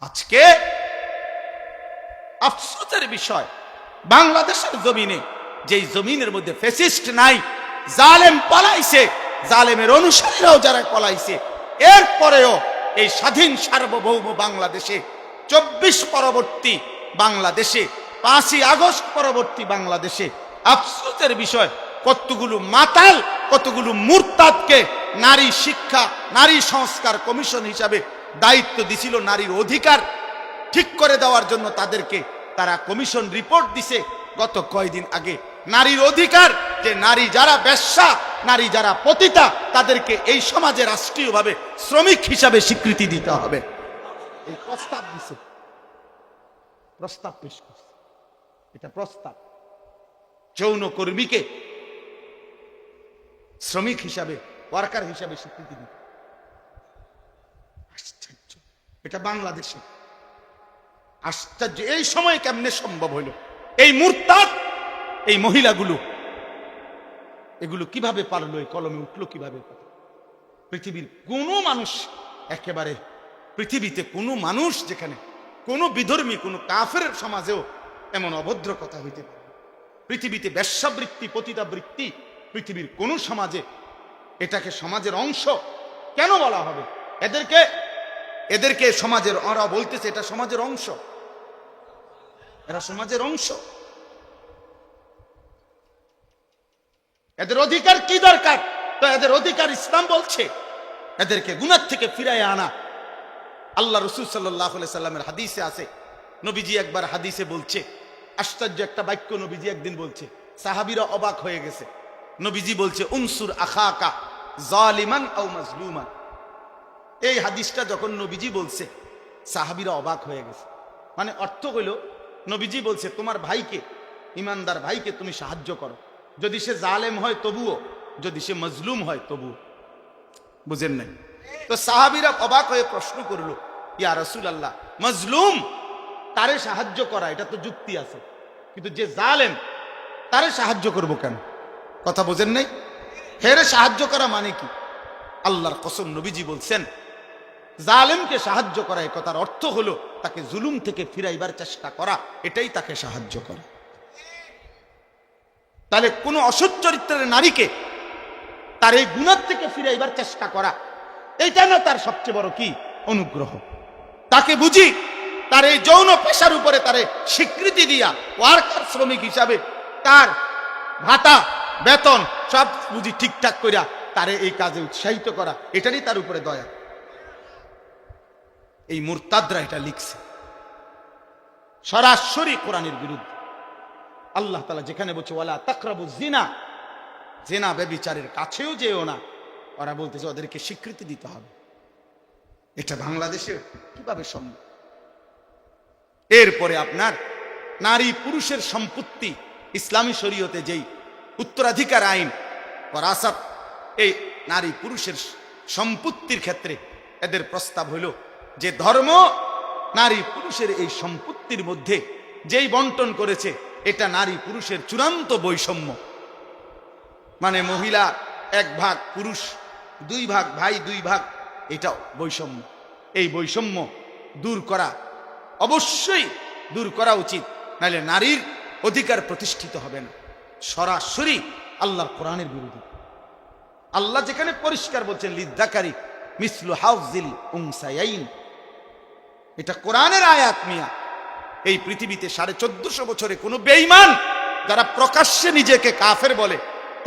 আজকে আফসোসের বিষয়, বাংলাদেশের জমিনে যেই জমিনের মধ্যে ফ্যাসিস্ট নাই, জালেম পলাইছে, জালেমের অনুসারীরাও যারা পলাইছে, এরপরেও এই স্বাধীন সার্বভৌম বাংলাদেশে 24 পরবর্তী বাংলাদেশে, 5ই আগস্ট পরবর্তী বাংলাদেশে আফসোসের বিষয়, কতগুলো মাতাল, কতগুলো মুরতাদকে নারী শিক্ষা, নারী সংস্কার কমিশন হিসাবে দায়িত্ব দিছিল নারীর অধিকার ঠিক করে দেওয়ার জন্য। তাদেরকে তারা কমিশন রিপোর্ট দিছে গত কয়েকদিন আগে। নারীর অধিকার, যে নারী যারা বেশ্যা, নারী যারা পতিতা, তাদেরকে এই সমাজে রাষ্ট্রীয়ভাবে শ্রমিক হিসাবে স্বীকৃতি দিতে হবে, এই প্রস্তাব দিছে, প্রস্তাব পেশ করছে। এটা প্রস্তাব, যৌনকর্মীকে শ্রমিক হিসাবে, ওয়ার্কার হিসাবে স্বীকৃতি দিতে। আশ্চর্য, এটা বাংলাদেশে আশ্চর্য। এই সময় কেমনে সম্ভব হইল? এই মুরতাদ, এই মহিলাগুলো এগুলো কিভাবে পারলো, এই কলমে উঠলো কিভাবে? পৃথিবীর কোন মানুষ, একেবারে পৃথিবীতে কোন মানুষ, যেখানে কোন বিধর্মী, কোন কাফের সমাজেও এমন অভদ্র কথা হইতে পারে? পৃথিবীতে বেশ্যাবৃত্তি, পতিতাবৃত্তি পৃথিবীর কোন সমাজে, এটাকে সমাজের অংশ কেন বলা হবে? এদেরকে সমাজের, ওরা বলতেছে এটা সমাজের অংশ, এরা সমাজের অংশ। এদের অধিকার কি দরকার? তো এদের অধিকার ইসলাম বলছে এদেরকে গুনাহ থেকে ফিরায় আনা। আল্লাহ রাসূল সাল্লাল্লাহু আলাইহি সাল্লামের হাদিসে আছে, নবীজি একবার হাদিসে বলছে, আশ্চর্য একটা বাক্য নবীজি একদিন বলছে, সাহাবীরা অবাক হয়ে গেছে। নবীজি বলছে, উনসুর আখাকা জালিমান আও মাজলুমান। এই হাদিসটা যখন নবীজি বলছে, সাহাবীরা অবাক হয়ে গেছে। মানে অর্থ হইল, নবীজি বলছে তোমার ভাইকে, ইমানদার ভাইকে তুমি সাহায্য করো, যদি সে জালেম হয় তবুও, যদি সে মজলুম হয় তবুও। বুঝেন নাই? তো সাহাবীরা অবাক হয়ে প্রশ্ন করলো, ইয়া রাসূলুল্লাহ, মজলুম তারে সাহায্য করা এটা তো যুক্তি আছে, কিন্তু যে জালেম তারে সাহায্য করব কেন? কথা বুঝেন নাই? হেরে সাহায্য করা মানে কি? আল্লাহর কসম, নবীজি বলছেন জালেমকে সাহায্য করা, এই কথার অর্থ হলো তাকে জুলুম থেকে ফিরাইবার চেষ্টা করা, এটাই তাকে সাহায্য করে। তাহলে কোন অসৎ চরিত্রের নারীকে তার এই গুনাহ থেকে ফিরাইবার চেষ্টা করা, এইটা না তার সবচেয়ে বড় কি অনুগ্রহ? তাকে বুঝি তার এই যৌন পেশার উপরে তারে স্বীকৃতি দিয়া ওয়ার্কার, শ্রমিক হিসাবে তার ভাতা, বেতন সব বুঝি ঠিকঠাক করিয়া তারে এই কাজে উৎসাহিত করা, এটারই তার উপরে দয়া। এই মুরতাদরা এটা লিখছে সরাসরি কোরআনের বিরুদ্ধে। আল্লাহ তাআলা যেখানে বলছে ওয়ালা তাকরাবুজ জিনা, জিনা ব্যভিচারের কাছেও যেও না, ওরা বলতেছে ওদেরকে স্বীকৃতি দিতে হবে। এটা বাংলাদেশে কিভাবে সম্ভব? এরপরে আপনার নারী পুরুষের সম্পত্তি, ইসলামী শরীয়তে যেই উত্তরাধিকার আইন ওয়ারাসাত, এই নারী পুরুষের সম্পত্তির ক্ষেত্রে এদের প্রস্তাব হইল যে ধর্ম নারী পুরুষের এই সম্পত্তির মধ্যে যেই বন্টন করেছে, এটা নারী পুরুষের চূড়ান্ত বৈষম্য। মানে মহিলা 1 ভাগ, পুরুষ 2 ভাগ, ভাই 2 ভাগ, এটা বৈষম্য। এই বৈষম্য দূর করা, অবশ্যই দূর করা উচিত, নাহলে নারীর অধিকার প্রতিষ্ঠিত হবে না। সরাসরি আল্লাহর কোরআনের বিরোধী। আল্লাহ যেখানে পরিষ্কার বলছেন লিদ্দাকারি মিসলু হাউজিল উনসায়াইন, এটা কোরআনের আয়াত মিয়া। এই পৃথিবীতে 1450 বছরে কোনো বেঈমান যারা প্রকাশ্যে নিজেকে কাফের বলে,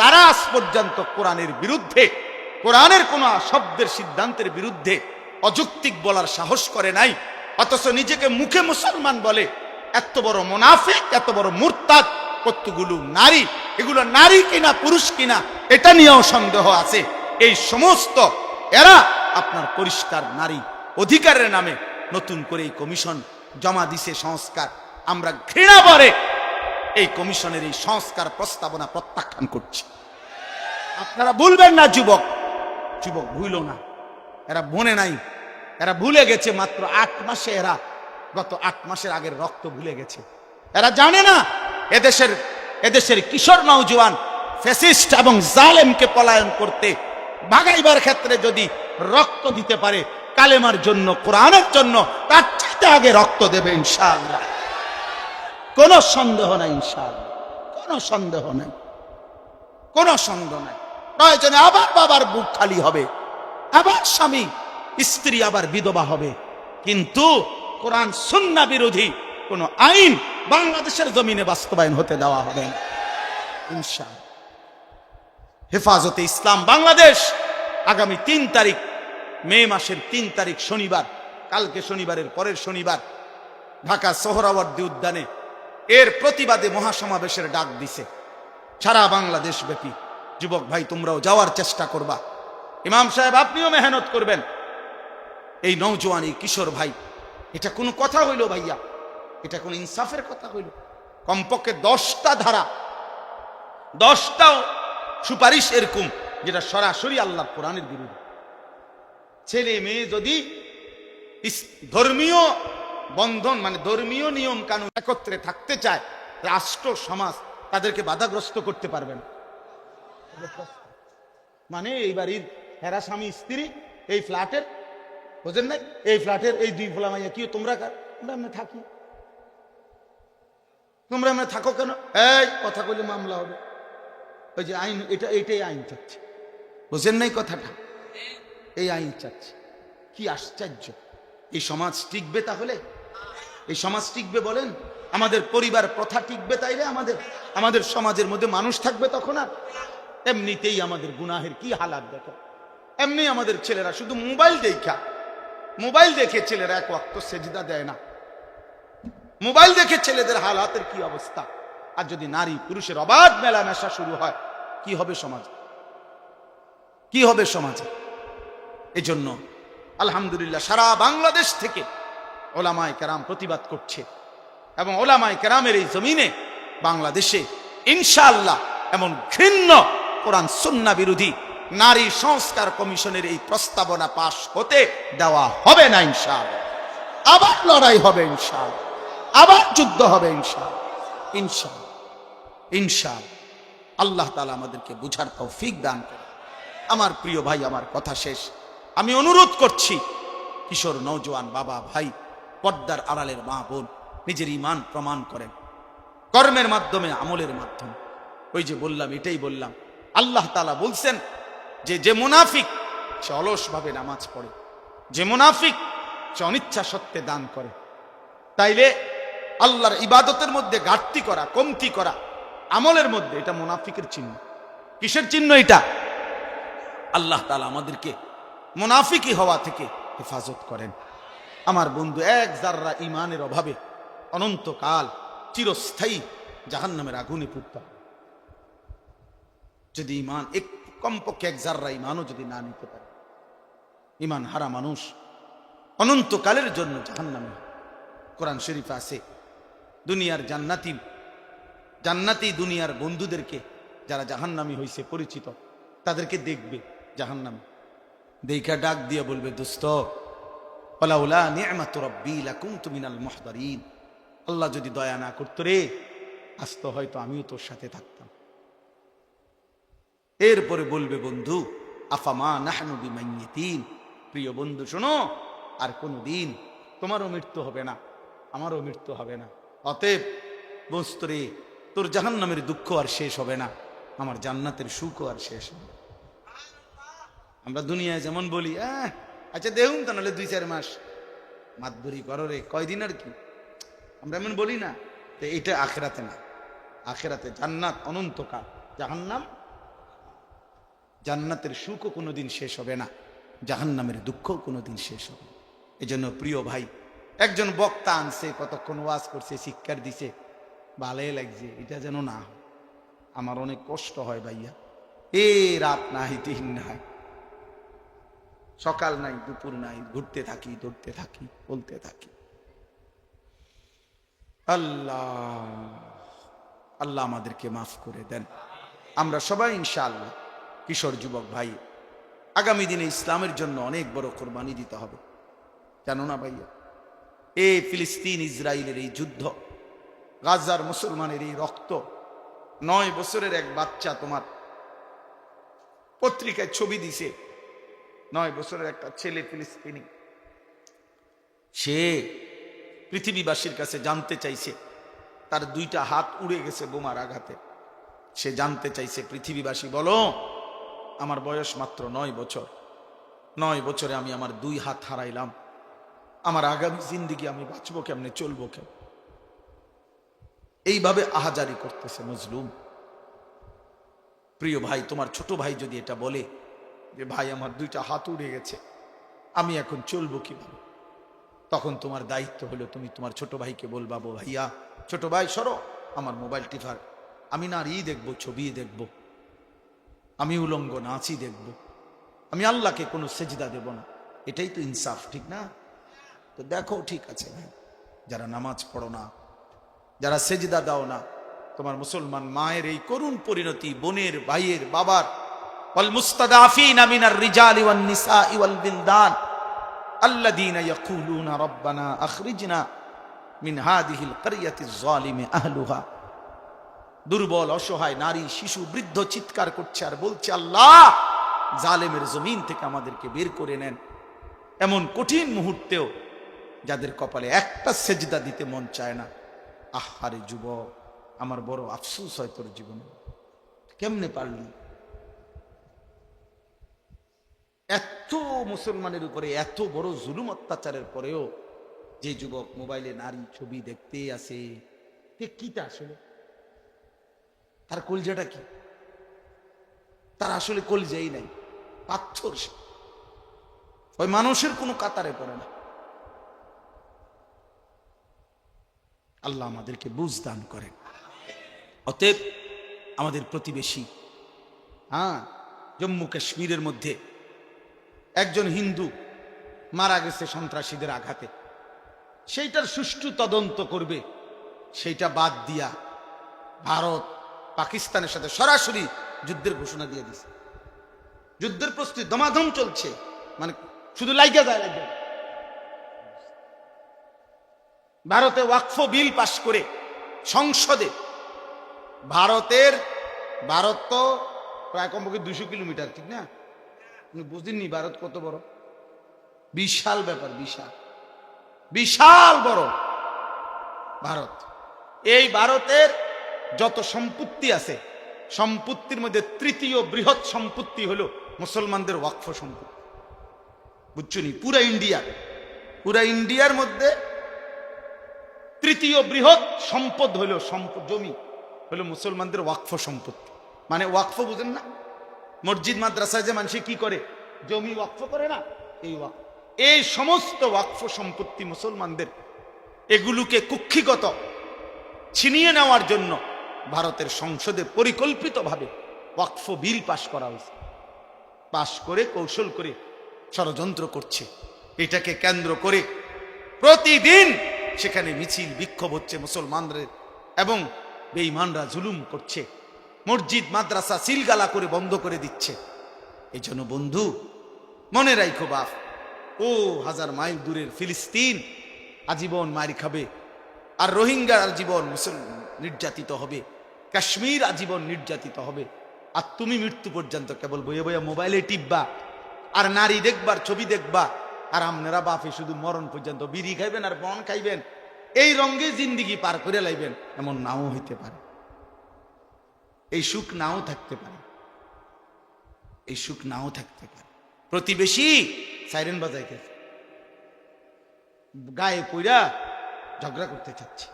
তারা আজ পর্যন্ত কোরআনের বিরুদ্ধে, কোরআনের কোন শব্দের সিদ্ধান্তের বিরুদ্ধে অযৌক্তিক বলার সাহস করে নাই। অথচ নিজেকে মুখে মুসলমান বলে। এত বড় মুনাফিক, এত বড় মুরতাদ। কতগুলো নারী, এগুলো নারী কিনা পুরুষ কিনা এটা নিয়েও সন্দেহ আছে। এই সমস্ত এরা আপনার পরিষ্কার নারী অধিকারের নামে নতুন করে এই কমিশন জমা দিছে সংস্কার। আমরা ঘৃণা ভরে এই কমিশনের এই সংস্কার প্রস্তাবনা প্রত্যাখ্যান করছি। আপনারা ভুলবেন না, যুবক যুবক ভুল না, এরা মনে নাই, এরা ভুলে গেছে। মাত্র 8 মাসে এরা গত 8 মাসের আগের রক্ত ভুলে গেছে। এরা জানে না এদেশের কিশোর নওজোয়ান ফ্যাসিস্ট এবং জালেমকে পলায়ন করতে ভাগাইবার ক্ষেত্রে যদি রক্ত দিতে পারে, কালেমার জন্য, কোরআনের জন্য তার চাইতে আগে রক্ত দেবে ইনশাআল্লাহ। কোনো সন্দেহ নাই ইনশাআল্লাহ, কোনো সন্দেহ নাই, কোনো সন্দেহ নাই। প্রয়োজনে আবার বাবার বুক খালি হবে, আবার স্বামী স্ত্রী আবার বিধবা হবে, কিন্তু কোরআন সুন্নাহ বিরোধী কোন আইন বাংলাদেশের জমিনে বাস্তবায়ন হতে দেওয়া হবে না ইনশাআল্লাহ। হেফাজতে ইসলাম বাংলাদেশ আগামী 3 তারিখ, মে মাসের 3 তারিখ শনিবার, কালকে শনিবারের পরের শনিবার ঢাকা সোহরাওয়ার্দী উদ্যানে এর প্রতিবাদে মহাসমাবেশের ডাক দিছে সারা বাংলাদেশ ব্যাপী। যুবক ভাই, তোমরাও যাওয়ার চেষ্টা করবা। ইমাম সাহেব আপনিও মেহনত করবেন। এই নওজোয়ান, এই কিশোর ভাই, এটা কোনো কথা হইল ভাইয়া? এটা কোন ইনসাফের কথা হইল? কমপক্ষে 10টা ধারা, 10টা সুপারিশ এরকম যেটা সরাসরি আল্লাহ কোরআনের বিরুদ্ধে। ছেলে মেয়ে যদি ধর্মীয় বন্ধন মানে ধর্মীয় নিয়ম কানুন একত্রে থাকতে চায়, রাষ্ট্র সমাজ তাদেরকে বাধাগ্রস্ত করতে পারবে না। মানে এই বাড়ির হেরা স্বামী স্ত্রী এই ফ্ল্যাটের, বুঝেন নাই, এই ফ্ল্যাটের এই 2 ফোলা মাইয়া কি তোমরা আমরা থাকি, তোমরা আমরা থাকো কেন? এই কথা কইলে মামলা হবে। ওই যে আইন, এটাই আইন চাচ্ছে, বুঝেন নাই কথাটা? এই আইন চাচ্ছে। কি আশ্চর্য! এই সমাজ টিকবে তাহলে? এই সমাজ টিকবে বলেন? আমাদের পরিবার প্রথা টিকবে তাইলে? আমাদের সমাজের মধ্যে মানুষ থাকবে তখন? আর এমনিতেই আমাদের গুনাহের কি হালাত দেখো। এমনি আমাদের ছেলেরা শুধু মোবাইল দেখে ছেলেরা 1 ওয়াক্ত সেজদা দেয় না। মোবাইল দেখে ছেলেদের হালাতের কি অবস্থা! আর যদি নারী পুরুষের অবাধ মেলামেশা শুরু হয়, কি হবে সমাজ? কি হবে সমাজে? এজন্য আলহামদুলিল্লাহ সারা বাংলাদেশ থেকে ওলামায়ে কেরাম প্রতিবাদ করছে, এবং ওলামায়ে কেরামের এই জমিনে বাংলাদেশে ইনশাআল্লাহ এমন ঘৃণ্য কোরআন সুন্নাহ বিরোধী নারী সংস্কার কমিশনের এই প্রস্তাবনা পাশ হতে দেওয়া হবে না ইনশাআল্লাহ। আবার লড়াই হবে ইনশাআল্লাহ, আবার যুদ্ধ হবে ইনশাআল্লাহ, ইনশাআল্লাহ, ইনশাআল্লাহ। আল্লাহ তাআলা আমাদেরকে বুঝার তৌফিক দান করে। আমার প্রিয় ভাই, আমার কথা শেষ। আমি অনুরোধ করছি, কিশোর নওজোয়ান বাবা ভাই, পর্দার আড়ালের মা বোন, নিজের ঈমান প্রমাণ করেন কর্মের মাধ্যমে, আমলের মাধ্যমে। ওই যে বললাম, এটাই বললাম, আল্লাহ তাআলা বলছেন যে মুনাফিক সে অলসভাবে নামাজ পড়ে, যে মুনাফিক সে অনিচ্ছা সত্ত্বে দান করে। তাইলে আল্লাহর ইবাদতের মধ্যে ঘাটতি করা, কমতি করা, আমলের মধ্যে, এটা মুনাফিকের চিহ্ন। কিসের চিহ্ন এটা? আল্লাহ তাআলা আমাদেরকে মুনাফিকি হওয়া থেকে হেফাজত করেন। আমার বন্ধু, 1 জাররা ঈমানের অভাবে অনন্তকাল চিরস্থায়ী জাহান্নামের আগুনে পুড়তে হবে। যদি ঈমান কমপক্ষে 1 জাররা ঈমানও যদি না নিতে পারে, ঈমান হারা মানুষ অনন্তকালের জন্য জাহান্নামে। কোরআন শরীফে আছে, দুনিয়ার জান্নাতি দুনিয়ার বন্ধুদেরকে যারা জাহান্নামী হয়েছে পরিচিত, তাদেরকে দেখবে জাহান্নামী, দেখা ডাক দিয়ে বলবে, দোস্ত, ওয়ালাউলা নি'মাতু রাব্বি লাকুনতু মিনাল মুহদারিন। আল্লাহ যদি দয়া না করতো রে, আজ তো হয়তো আমিও তোর সাথে থাকতাম। এরপরে বলবে, বন্ধু, আফামা নাহনু বিমাইয়িতিন। প্রিয় বন্ধু শোনো, আর কোনদিন তোমারও মৃত্যু হবে না, আমারও মৃত্যু হবে না। অতএব বস্তু রে, তোর জাহান্নামের দুঃখ আর শেষ হবে না, আমার জান্নাতের সুখও আর শেষ হবে না। আমরা দুনিয়ায় যেমন বলি, আচ্ছা দেখুন তো, নাহলে 2-4 মাস মাতবরি করো রে, কয়দিন আর কি, আমরা এমন বলি না? তো এটা আখেরাতে না। আখেরাতে জান্নাত অনন্তকাল, জাহান্নাম, জান্নাতের সুখও কোনোদিন শেষ হবে না, জাহান্নামের দুঃখও কোনোদিন শেষ হবে না। এজন্য প্রিয় ভাই, একজন বক্তা আনছে, কতক্ষণ ওয়াজ করছে, শিক্ষার দিছে, ভালোই লাগছে, এটা যেন না হয়। আমার অনেক কষ্ট হয় ভাইয়া, রাত নাই, দিন নাই, সকাল নাই, দুপুর নাই, ঘুরতে থাকি, দৌড়তে থাকি, বলতে থাকি। আল্লাহ আমাদেরকে মাফ করে দেন। আমরা সবাই ইনশাআল্লাহ, কিশোর যুবক ভাই, আগামী দিনে ইসলামের জন্য অনেক বড় কোরবানি দিতে হবে, জানো না ভাইয়া? এই ফিলিস্তিন ইসরায়েলের এই যুদ্ধ, গাজার মুসলমানের এই রক্ত, 9 বছরের এক বাচ্চা, তোমার পত্রিকায় ছবি দিছে, 9 বছরের একটা ছেলে ফিলিস্তিনি, সে পৃথিবীবাসীর কাছে জানতে চাইছে, তার 2টা হাত উড়ে গেছে বোমার আঘাতে। সে জানতে চাইছে, পৃথিবীবাসী বলো, আমার বয়স মাত্র 9 বছর, 9 বছরে আমি আমার 2 হাত হারাইলাম, আমার আগামী জিন্দেগি আমি বাঁচবো কেমনে, চলবো কেমন? এইভাবে আহাজারি করতেছে মজলুম। প্রিয় ভাই, তোমার ছোট ভাই যদি এটা বলে যে ভাই আমার 2টা হাত উড়ে গেছে, আমি এখন চলবো কিভাবে, তখন তোমার দায়িত্ব হলো তুমি তোমার ছোট ভাইকে বলবা, ভাইয়া, ছোট ভাই সরো, আমার মোবাইল টিপার, আমি নারী দেখবো, ছবি দেখবো, আমি উলঙ্গ নাচই দেখবো, আমি আল্লাহকে কোনো সেজদা দেব না। এটাই তো ইনসাফ, ঠিক না? তো দেখো, ঠিক আছে ভাই, যারা নামাজ পড়ো না, যারা সেজদা দাও না, তোমার মুসলমান মায়ের এই করুণ পরিণতি, বোনের, ভাইয়ের, বাবার, ওয়াল মুস্তাদাফিনা মিনার রিজালি ওয়ান নিসাই ওয়াল বিলদান আল্লাযীনা ইয়াকুলুনা রাব্বানা আখরিজনা মিন হাযিহিল ক্বরিয়াতিজ যালিমি আহলুহা। দুর্বল, অসহায় নারী, শিশু, বৃদ্ধ চিৎকার করছে আর বলছে, আল্লাহ, জালেমের জমিন থেকে আমাদেরকে বের করে নেন। এমন কঠিন মুহূর্তেও যাদের কপালে একটা সেজদা দিতে মন চায় না। আহারে যুবক, আমার বড় আফসোস হয় তোর জীবনে, কেমনে পারলি? এত মুসলমানের উপরে এত বড় জুলুম অত্যাচারের পরেও যে যুবক মোবাইলে নারী ছবি দেখতে আসে, কিটা আসলে তার কলজাটা কি? তার আসলে কলজাই নাই, পাথর সে, ওই মানুষের কোনো কাতারে পড়ে না। আল্লাহ আমাদেরকে বুঝ দান করেন। অতএব আমাদের প্রতিবেশী, জম্মু কাশ্মীরের মধ্যে একজন হিন্দু মারা গেছে সন্ত্রাসীদের আঘাতে, সেইটার সুষ্ঠু তদন্ত করবে, সেইটা বাদ দিয়া ভারত পাকিস্তানের সাথে সরাসরি যুদ্ধের ঘোষণা দিয়ে দিছে। যুদ্ধের প্রস্তুতি দমাদম চলছে, মানে শুধু লাইগা যায়। ভারতে ওয়াকফ বিল পাশ করে সংসদে, ভারত তো প্রায় কমপক্ষে 200 কিলোমিটার, ঠিক না? বুঝিনি ভারত কত বড়, বিশাল ব্যাপার, বিশাল বড় ভারত। এই ভারতের যত সম্পত্তি আছে, সম্পত্তির মধ্যে 3য় বৃহৎ সম্পত্তি হলো মুসলমানদের ওয়াকফ সম্পত্তি। বুঝছো নি? পুরা ইন্ডিয়ার মধ্যে 3য় বৃহৎ সম্পদ হলো জমি হলো মুসলমানদের ওয়াকফ সম্পত্তি। মানে ওয়াকফ বুঝেন না? মসজিদ মাদ্রাসায় যে মানুষ কি করে, জমি ওয়াকফ করে না, এই ওয়াকফ। এই সমস্ত ওয়াকফ সম্পত্তি মুসলমানদের, এগুলোকে কুক্ষিগত ছিনিয়ে নেওয়ার জন্য ভারতের সংসদে পরিকল্পিতভাবে ওয়াকফ বিল পাশ করা হয়েছে। পাশ করে কৌশল করে ষড়যন্ত্র করছে। এটাকে কেন্দ্র করে প্রতিদিন সেখানে মিছিল বিক্ষোভ হচ্ছে মুসলমানদের, এবং বেঈমানরা জুলুম করছে, মসজিদ মাদ্রাসা সিলগালা করে বন্ধ করে দিচ্ছে। এই জন্য বন্ধু, মনে রাখো বাপ, 1000 মাইল দূরের ফিলিস্তিন আজীবন মারি খাবে, আর রোহিঙ্গা আজীবন নির্যাতিত হবে, কাশ্মীর আজীবন নির্যাতিত হবে। আর তুমি মৃত্যু পর্যন্ত কেবল বইয়ে বইয়ে মোবাইলে টিপবা আর নারী দেখবার, ছবি দেখবা, আর আপনারা বাপে শুধু মরণ পর্যন্ত বিড়ি খাইবেন আর বন খাইবেন, এই রঙে জিন্দিগি পার করে লাইবেন। এমন নাও হইতে পারে, এই সুখ নাও থাকতে পারে, এই সুখ নাও থাকতে পারে। প্রতিবেশী সাইরেন বাজাইতেছে, গায়ে পইরা ঝগড়া করতে চাচ্ছে,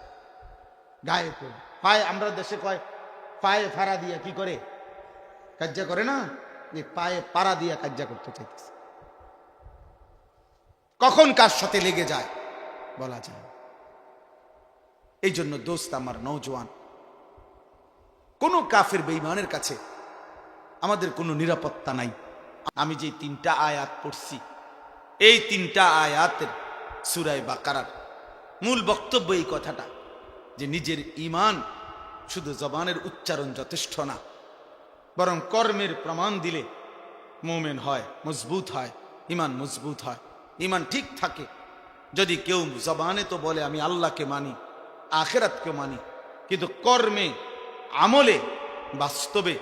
গায়ে পড়ে পায়ে, আমরা দেশে কয় পায়ে ফাড়া দিয়া কি করে, কাজ্জা করে না, যে পায়ে পাড়া দিয়া কাজ্জা করতে চাইতেছে। কখন কার সাথে লেগে যায় বলা যায়। এই জন্য দোস্ত আমার নওজোয়ান, কোন কাফের বেঈমানের কাছে আমাদের কোনো নিরাপত্তা নাই। আমি যে 3টা আয়াত পড়ছি, এই 3টা আয়াতের সূরা বাকারার মূল বক্তব্য এই কথাটা, যে নিজের ঈমান শুধু জবানের উচ্চারণ যথেষ্ট না, বরং কর্মের প্রমাণ দিলে মুমিন হয়, মজবুত হয়, ঈমান মজবুত হয়, ঈমান ঠিক থাকে। যদি কেউ জবানে তো বলে আমি আল্লাহকে মানি, আখিরাতকে মানি, কিন্তু কর্মে, আমলে, বাস্তবে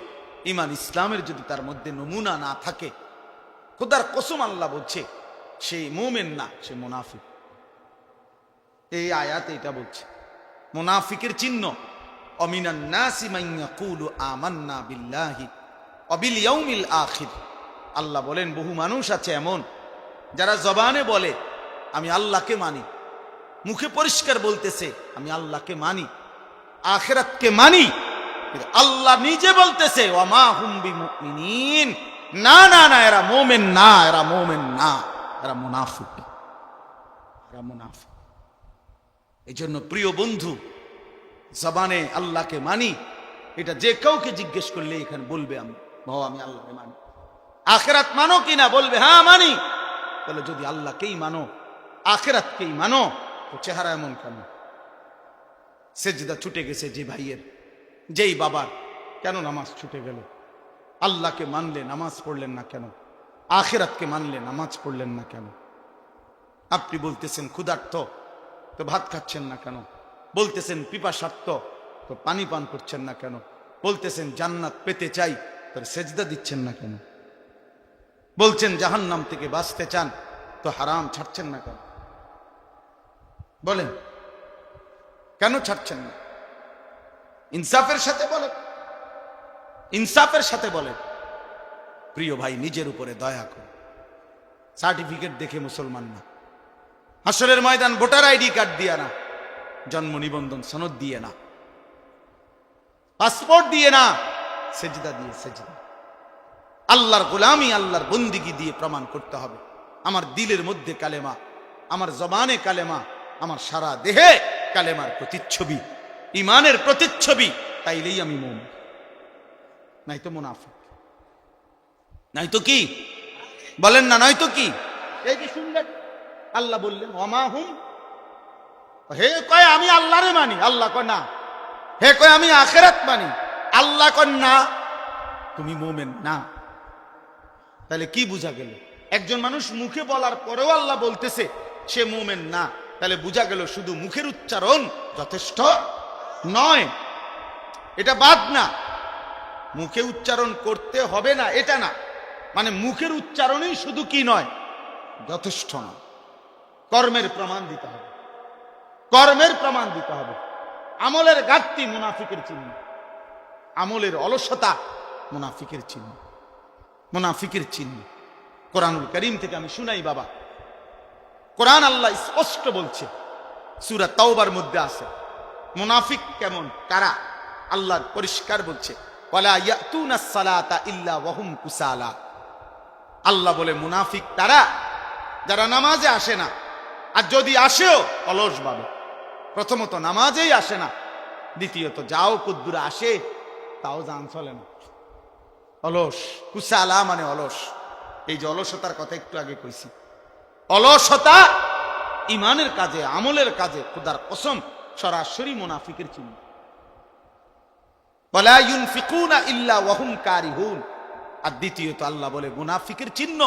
ঈমান ইসলামের যদি তার মধ্যে নমুনা না থাকে, খোদার কসম আল্লাহ বলছে সেই মুমিন না, সে মুনাফিক। এই আয়াত এটা বলছে মুনাফিকের চিহ্ন অমিনান নাসি মান ইয়াকুলু আমান্না বিল্লাহি ওয়া বিল ইয়াউমিল আখির। আল্লাহ বলেন বহু মানুষ আছে এমন যারা জবানে বলে আমি আল্লাহকে মানি, মুখে পরিষ্কার বলতেছে আমি আল্লাহকে মানি, আখিরাতকে মানি, কিন্তু আল্লাহ নিজে বলতেছে ওয়া মা হুম বিমুমিনিন, না না না এরা মুমিন না, এরা মুমিন না, এরা মুনাফিক, এরা মুনাফিক। এজন্য প্রিয় বন্ধু, জবানে আল্লাহকে মানি এটা যে কাউকে জিজ্ঞেস করলে এখানে বলবে আমি আল্লাহকে মানি। আখিরাত মানো কিনা, বলবে হ্যাঁ মানি। তাহলে যদি আল্লাহকেই মানো, আখিরাতকেই মানো, তো চেহারা এমন কেন? সেজদা ছুটে গেছে যে ভাইয়ের, যেই বাবার, কেন নামাজ ছুটে গেল? আল্লাহকে মানলে নামাজ পড়লেন না কেন? আখিরাতকে মানলে নামাজ পড়লেন না কেন? আপনি বলতেছেন ক্ষুধার্ত, তো ভাত খাচ্ছেন না কেন? বলতেছেন পিপাসার্ত, তো পানি পান করছেন না কেন? বলতেছেন জান্নাত পেতে চাই, তো সেজদা দিচ্ছেন না কেন? বলছেন জাহান্নাম থেকে বাঁচতে চান, তো হারাম ছাড়ছেন না কেন? বলেন কেন ছাড়ছেন না? ইনসাফের সাথে বলেন, ইনসাফের সাথে বলেন। প্রিয় ভাই, নিজের উপরে দয়া করুন। সার্টিফিকেট দেখে মুসলমান না, হাসরের ময়দান ভোটার আইডি কার্ড দিয়ে না, জন্ম নিবন্ধন সনদ দিয়ে না, পাসপোর্ট দিয়ে না, সেজদা দিয়ে, সেজদা আল্লাহর গোলামি, আল্লাহর বন্দিগি দিয়ে প্রমাণ করতে হবে আমার দিলের মধ্যে কালেমা, আমার জবানে কালেমা, আমার সারা দেহে কালেমার প্রতিচ্ছবি, ইমানের প্রতিচ্ছবি, তাইলেই আমি মুমিন, নাই তো মুনাফিক। নাই তো কি বলেন না, নয় তো কি? এই যে শুনলেন আল্লাহ বললেন ওমা হুম, হে কয় আমি আল্লাহরে মানি, আল্লাহ কয় না। হে কয় আমি আখিরাত মানি, আল্লাহ কয় না, তুমি মুমিন না। তাহলে কি বোঝা গেল? একজন মানুষ মুখে বলার পরেও আল্লাহ বলতেছে সে মুমিন না, তাহলে বোঝা গেল শুধু মুখের উচ্চারণ যথেষ্ট নয়। এটা বাদ না, মুখে উচ্চারণ করতে হবে না এটা না, মানে মুখের উচ্চারণই শুধু কি নয়, যথেষ্ট নয়। কর্মের প্রমাণ দিতে হবে, কর্মের প্রমাণ দিতে হবে। আমলের ঘাটতি মুনাফিকের চিহ্ন, আমলের অলসতা মুনাফিকের চিহ্ন, মুনাফিকের চিহ্ন। কোরআনুল কারীম থেকে আমি শুনাই বাবা, কোরআন আল্লাহ স্পষ্ট বলছে, সূরা তাওবার মধ্যে আছে মুনাফিক কেমন, কারা, আল্লাহ পরিষ্কার বলছে ওয়ালা ইয়াতুনাস সালাতা ইল্লা ওয়া হুম কুসালা। আল্লাহ বলে মুনাফিক তারা যারা নামাজে আসে না, আর যদি আসেও অলস ভাবে। প্রথমত নামাজেই আসে না, দ্বিতীয়ত যাও কদ্দুরে আসে তাও জান চলে না, অলস। কুসালা মানে অলস। এই যে অলসতার কথা একটু আগে কইছি, অলসতা ইমানের কাজে, আমলের কাজে খোদার কসম সরাসরি মুনাফিকের চিহ্ন। ওয়ালা ইউনফিকুনা ইল্লা ওয়া হুম কারিহুন। আর দ্বিতীয়ত আল্লাহ বলে মুনাফিকের চিহ্ন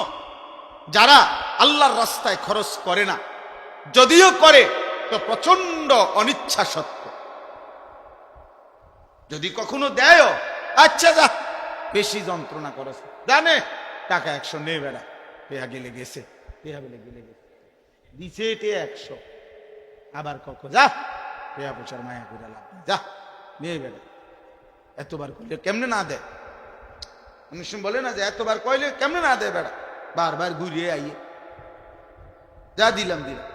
যারা আল্লাহর রাস্তায় খরচ করে না, যদিও করে তো প্রচন্ড অনিচ্ছা সত্ত্বেও। যদি কখনো দেয়, আচ্ছা যা বেশি যন্ত্রণা করেছে, জানে টাকা 100 নেই বেড়া, পেয়া গেলে গেছে, পেয়া বলে গেলে গেছে, দিছে এটে 100, আবার কখন যা পেয়া পয়সার মায়া করে লাভ, যা নিয়ে বেড়া। এতবার কইলে কেমনে না দেয়? মানুষ বলে না যে এতবার কইলে কেমনে না দেয় বেড়া, বারবার ঘুরিয়ে আইয়ে যা দিলাম দিলাম।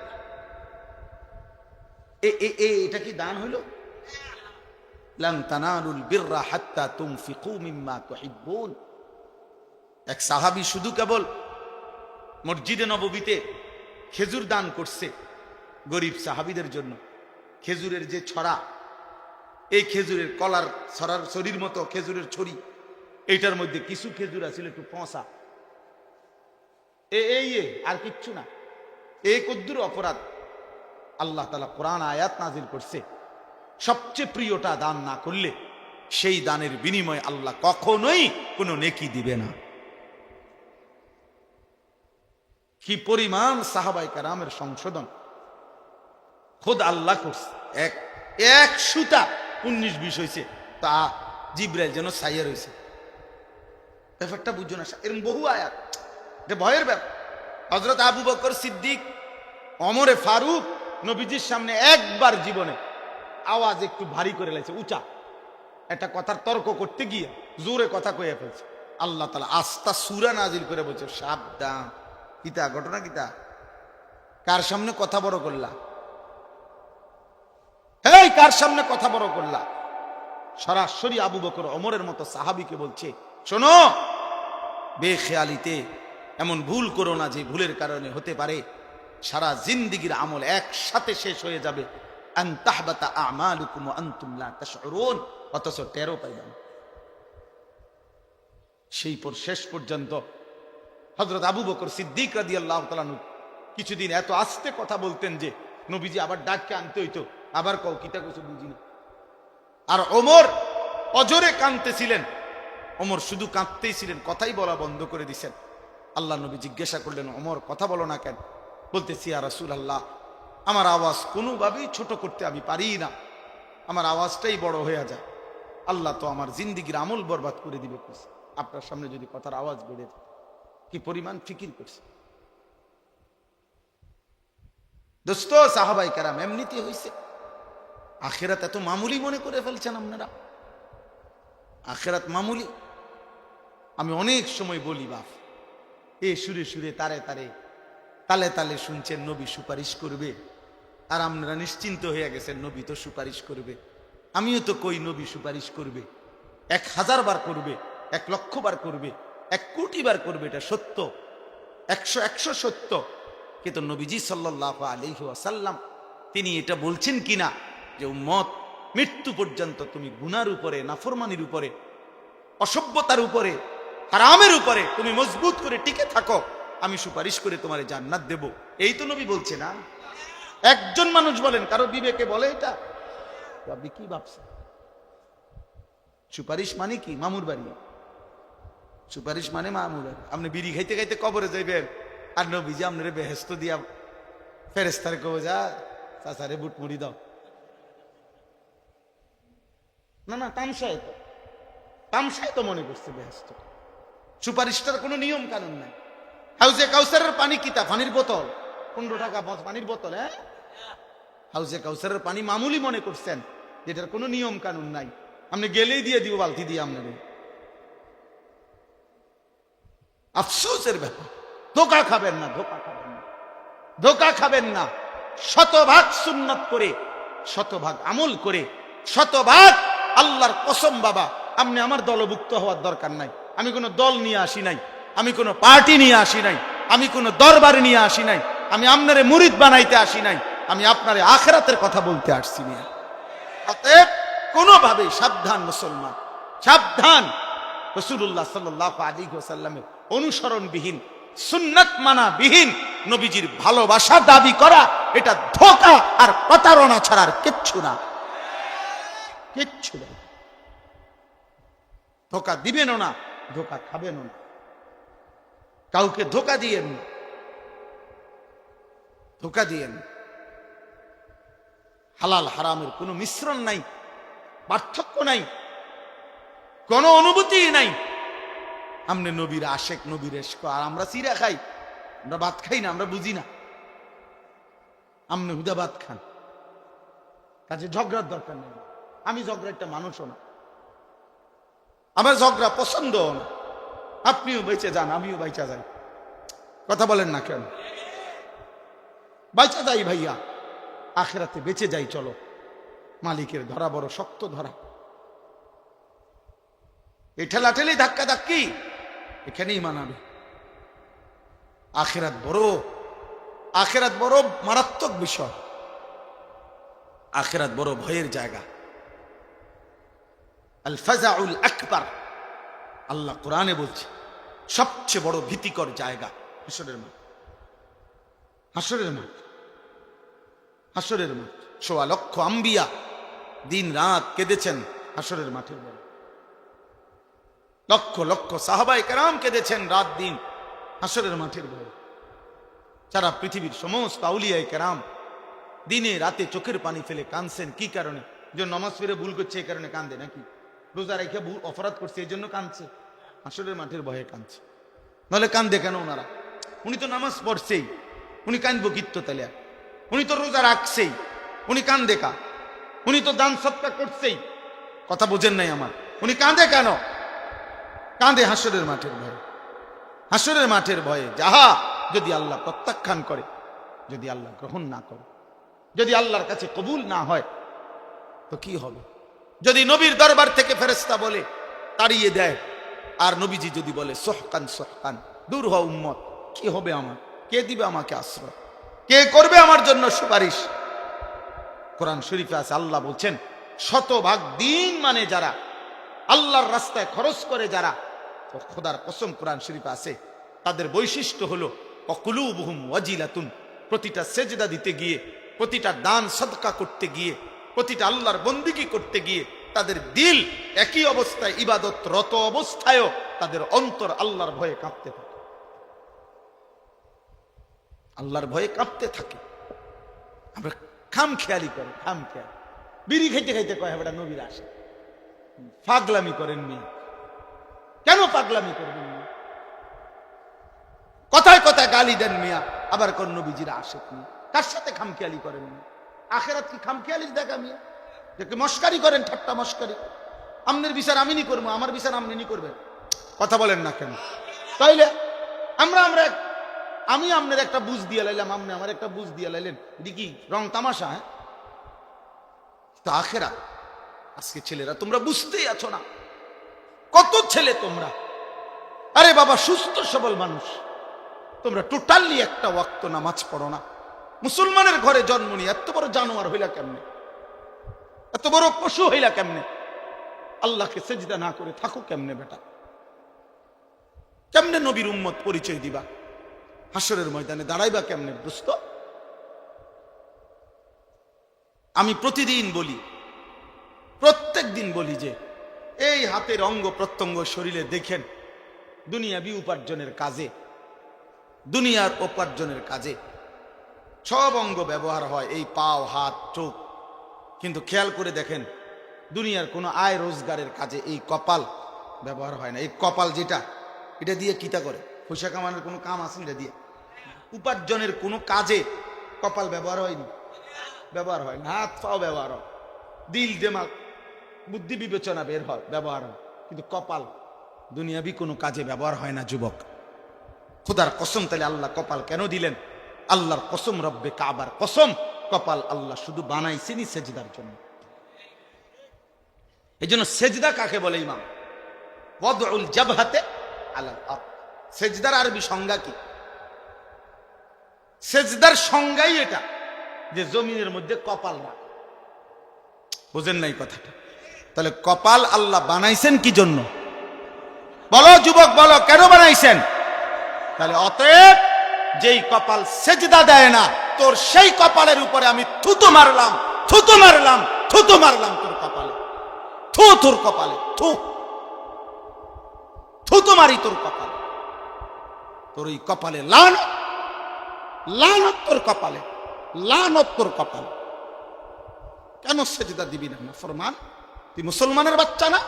এটা কি দান হইল? লান তানালুল বিররা হাত্তা তুনফিকু মিম্মা তুহিব্বুন। এক সাহাবী শুধু কেবল মসজিদে নববীতে খেজুর দান করছে গরিব সাহাবীদের জন্য। খেজুরের যে ছড়া, এই খেজুরের কলার ছড়ার ছড়ির মতো খেজুরের ছড়ি, এইটার মধ্যে কিছু খেজুর আছিল একটু পচা, এই আর কিচ্ছু না। এই কদ্দুর অপরাধ আল্লাহ তাআলা কোরআন আয়াত নাজিল করছে, সবচেয়ে প্রিয়টা দান না করলে সেই দানের বিনিময়ে আল্লাহ কখনোই কোনো নেকি দিবে না। কি পরিমাণ সাহাবায়ে কেরামের সংশোধন খোদ আল্লাহ করছে। এক সুতা 19-20 হয়েছে, তা জিবরাইল যেন সাইয়া রয়েছে। ব্যাপারটা বুঝছো না? এরকম বহু আয়াত, এটা ভয়ের ব্যাপার। হযরত আবু বকর সিদ্দিক, ওমরে ফারুক নবীজির সামনে একবার জীবনে আওয়াজ একটু ভারী করে লাগছে, উঁচা একটা কথার তর্ক করতে গিয়ে জোরে কথা কয়ে ফেলছে। আল্লাহ তাআলা আস্তা সূরা নাজিল করে বলছে, সাবধান। কিতা ঘটনা কিতা? কার সামনে কথা বড় করলা? এই কার সামনে কথা বড় করলা? সরাসরি আবু বকর ওমরের মতো সাহাবীকে বলছে, শোনো, বেখেয়ালিতে এমন ভুল করো না যে ভুলের কারণে হতে পারে সারা জিন্দেগীর আমল একসাথে শেষ হয়ে যাবে। আন তাহবাতা আমালুকুম ওয়া আনতুম লা তাশউরুন, অথচ টেরও পাইবেন। সেই পর শেষ পর্যন্ত হযরত আবু বকর সিদ্দিক রাদিয়াল্লাহু তাআলা কিছুদিন এত আস্তে কথা বলতেন যে নবীজি আবার ডাককে আনতে হইতো, আবার কও কিতা কিছু বুঝি না। আর ওমর অজরে কাঁদতেছিলেন, ওমর শুধু কাঁদতেই ছিলেন, কথাই বলা বন্ধ করে দিছেন। আল্লাহ নবী জিজ্ঞাসা করলেন, ওমর কথা বলো না কেন? বলতেছি, ইয়া রাসূলুল্লাহ, আমার আওয়াজ কোনোভাবেই ছোট করতে আমি পারি না, আমার আওয়াজটাই বড় হয়ে যায়। আল্লাহ তো আমার জিন্দেগীর আমল বরবাদ করে দিবে, আপনার সামনে যদি কথার আওয়াজ বেড়ে যায়। কি পরিমাণ ফিকির করছে দোস্ত, সাহাবায়ে কেরাম এমনিতে হইছে। আখিরাত এত মামুলি মনে করে ফেলছেন আপনারা, আখিরাত মামুলি। আমি অনেক সময় বলি, বাপ এ সুরে সুরে তারে তারে তালে তালে শুনছেন নবী সুপারিশ করবে, আর আপনারা নিশ্চিন্ত হয়ে গেছেন নবী তো সুপারিশ করবে। আমিও তো কই নবী সুপারিশ করবে, 1000 বার করবে, 1,00,000 বার করবে, 1 কোটি বার করবে, এটা সত্য, 100 সত্য। কিন্তু নবীজি সাল্লাল্লাহু আলাইহি ওয়াসাল্লাম তিনি এটা বলছেন কিনা যে উম্মত, মৃত্যু পর্যন্ত তুমি গুনার উপরে, নাফরমানির উপরে, অসভ্যতার উপরে, হারামের উপরে তুমি মজবুত করে টিকে থাকো, আমি সুপারিশ করে তোমার জান্নাত দেব। এই তো নবী বলছে না। একজন মানুষ বলেন, কারো বিবেকে বলে এটা? আপনি কি ভাবছেন? সুপারিশ মানে কি? মামুর বাড়ি। সুপারিশ মানে মামুর বাড়ি। আপনি বিড়ি খাইতে খাইতে কবরে যাইবেন, আর নবীজি আপনার বেহেশত দিয়া ফেরেশতারে কব, যা চাচারে বুট মুড়ি দাও। না না, তামসায় তো মনে করছে বেহেশত। সুপারিশটার কোনো নিয়ম কানুন নাই। হাউজে কাউসারের পানি কিতা? পানির বোতল, 15 টাকা পানির বোতল। হ্যাঁ, হাউজে কাউসারের পানি মামুলি মনে করছেন, যেটার কোনো নিয়ম কানুন নাই। আপনি গেলেই দিয়ে দিব বালতি দিয়ে আপনার। আফসোসের ব্যাপার। ধোকা খাবেন না, ধোকা খাবেন না, ধোকা খাবেন না। শতভাগ সুন্নাত করে, শতভাগ আমল করে, শতভাগ আল্লাহর কসম বাবা, আপনি আমার দলভুক্ত হওয়ার দরকার নাই। আমি কোনো দল নিয়ে আসি নাই, আমি কোনো পার্টি নিয়ে আসি নাই, আমি কোনো দরবার নিয়ে আসি নাই, আমি আপনারে মুরিদ বানাইতে আসি নাই, আমি আপনারে আখিরাতের কথা বলতে আসছি না। অতএব কোনোভাবে সাবধান মুসলমান, সাবধান। রাসূলুল্লাহ সাল্লাল্লাহু আলাইহি ওয়াসাল্লামের অনুসরণবিহীন, সুন্নাত মানা বিহীন নবীজির ভালোবাসা দাবি করা, এটা ধোঁকা আর প্রতারণা ছাড়া আর কিচ্ছু না, কিচ্ছু না। ধোঁকা দিবেনও না, ধোঁকা খাবেনও না, কাউকে ধোঁকা দিয়েন না, ধোঁকা দিয়েন। হালাল হারামের কোনো মিশ্রণ নাই, পার্থক্য নাই, কোনো অনুভূতি নাই। আমনে নবীর আশেক, নবীর এশক, আর আমরা চিরা খাই, আমরা ভাত খাই না, আমরা বুঝি না। আমনে হুদা ভাত খান, কাজে ঝগড়ার দরকার নেই। আমি ঝগড়া একটা মানুষও না, আমার ঝগড়া পছন্দ না। আপনিও বেঁচে যান, আমিও বাইচা যাই। কথা বলেন না কেন? বাইচা যাই ভাইয়া, আখিরাতে বেঁচে যাই। চলো, মালিকের ধরা বড় শক্ত ধরা। এই ঠেলাঠেলি ধাক্কা ধাক্কি এখানেই মানাবে। আখিরাত বড় মারাত্মক বিষয়, আখিরাত বড় ভয়ের জায়গা। আল ফাজাউল আকবার, আল্লাহ কোরআনে বলছে সবচেয়ে বড় ভীতিকর জায়গা হাসরের মাঠ। হাসরের মাঠ, হাসরের মাঠ। ১.৫ লক্ষ আম্বিয়া দিন রাত কেঁদেছেন হাসরের মাঠের বলে। লক্ষ লক্ষ সাহাবায়ে কেরাম কেঁদেছেন রাত দিন হাসরের মাঠের বলে। সারা পৃথিবীর সমস্ত আউলিয়ায়ে কেরাম দিনে রাতে চোখের পানি ফেলে কাঁদছেন। কি কারণে? যে নামাজ পড়ে ভুল করছে এই কারণে কাঁদে নাকি? রোজা রেখে ভুল অপরাধ করছে এই জন্য কাঁদছে? হাসরের মাঠের ভয়ে কাঁদছে। নাহলে কাঁদে কেন ওনারা? উনি তো নামাজ পড়ছেই, উনি কাঁদবো কিত্ত তাহলে? উনি তো রোজা রাখছেই, উনি কান্দে কা? উনি তো দান সৎকার করছেই। কথা বোঝেন নাই আমার? উনি কাঁদে কেন? কাঁদে হাসরের মাঠের ভয়ে। হাসরের মাঠের ভয়ে, যাহা যদি আল্লাহ প্রত্যাখ্যান করে, যদি আল্লাহ গ্রহণ না করে, যদি আল্লাহর কাছে কবুল না হয়, তো কি হবে? যদি নবীর দরবার থেকে ফেরেশতা বলে তাড়িয়ে দেয়, আর নবীজি যদি বলে সোহকান সোহকান, দূর হও উম্মত, কি হবে আমার? কে দিবে আমাকে আশ্রয়? কে করবে আমার জন্য সুপারিশ? কোরআন শরীফে আছে, আল্লাহ বলছেন শতভাগ দিন মানে যারা আল্লাহর রাস্তায় খরচ করে, যারা, তো খোদার কসম কোরআন শরীফে আছে তাদের বৈশিষ্ট্য হলো অকুলুবুহুম ওয়াজিলাতুন, প্রতিটা সেজদা দিতে গিয়ে, প্রতিটা দান সদকা করতে গিয়ে, প্রতিটা আল্লাহর বন্দিগি করতে গিয়ে তাদের দিল একই অবস্থায়, ইবাদতরত অবস্থায়ও তাদের অন্তর আল্লাহর ভয়ে কাঁপতে থাকে। আল্লাহর ভয়ে কাঁপতে থাকে। আমরা খাম খেয়ালি করে, খাম খেয়ালি বিড়ি খাইতে খাইতে কয় বেটা নবীর আসে। পাগলামি করেন মেয়ে, কেন পাগলামি করবেন মেয়ে? কথায় কথায় গালি দেন মিয়া, আবার কোন নবীজিরা আশেক নিয়ে কার সাথে খামখেয়ালি করেন? আখেরাত কি খামখেয়ালির দেখা মিয়া? যে মস্কারি করেন, ঠাট্টা মস্কারি। আমনের বিচার আমি নি করবো, আমার বিচার আপনি নি করবেন। কথা বলেন না কেন? তাইলে আমরা আমি আপনার একটা বুঝ দিয়ে লাইলাম, আপনি আমার একটা বুঝ দিয়ে লাইলেন, দেখি রং তামাশা। হ্যাঁ, তো আখেরাত আজকে ছেলেরা তোমরা বুঝতেই আছো না। কত ছেলে তোমরা, আরে বাবা সুস্থ সবল মানুষ, তোমরা টোটালি একটা ওয়াক্ত নামাজ পড়ো না। মুসলমানের ঘরে জন্ম নিয়ে এত বড় জানোয়ার হইলা কেমনে? এত বড় পশু হইলা কেমনে? আল্লাহকে সেজদা না করে থাকো কেমনে বেটা? কেমনে নবীর উম্মত পরিচয় দিবা? হাসরের ময়দানে দাঁড়াইবা কেমনে দোস্ত? আমি প্রতিদিন বলি, প্রত্যেক দিন বলি যে এই হাতের অঙ্গ প্রত্যঙ্গ শরীরে দেখেন, দুনিয়াবি উপার্জনের কাজে, দুনিয়ার উপার্জনের কাজে সব অঙ্গ ব্যবহার হয়, এই পাও, হাত, চোখ। কিন্তু খেয়াল করে দেখেন দুনিয়ার কোনো আয় রোজগারের কাজে এই কপাল ব্যবহার হয় না। এই কপাল যেটা, এটা দিয়ে কিতা করে? পয়সা কামানোর কোনো কাম আছে? এটা দিয়ে উপার্জনের কোনো কাজে কপাল ব্যবহার হয়নি, ব্যবহার হয় না। হাত পাও ব্যবহার হয়, দিল দেমাগ বুদ্ধি বিবেচনা বের হয়, ব্যবহার হয়, কিন্তু কপাল দুনিয়াবি কোনো কাজে ব্যবহার হয় না যুবক। খোদার কসম, তাহলে আল্লাহ কপাল কেন দিলেন? আল্লাহর কসম, রব্বে কাবার কসম, কপাল আল্লাহ শুধু বানাইছেনই সেজদার জন্য। এই জন্য সেজদা কাকে বলে ইমাম? ওয়াদউল জাবহাতে আলাল আরদ। সেজদার আরবি সংজ্ঞা কি? সেজদার সংজ্ঞাই এটা, যে জমিনের মধ্যে কপাল না। বুঝেন নাই কথাটা? তাহলে কপাল আল্লাহ বানাইছেন কি জন্য? বলো যুবক, বলো কেন বানাইছেন? তাহলে অতএব যেই কপাল সেজদা দেয় না, তোর সেই কপালের উপরে আমি থুতু মারলাম, থুতু মারলাম, থুতু মারলাম তোর কপালে। থু, তোর কপালে থু, থুতু মারি তোর কপালে। তোর এই কপালে লানত, লানত তোর কপালে, লানত তোর কপালে। কেন সেজদা দিবি না? ফরমান, তুই মুসলমানের বাচ্চা না?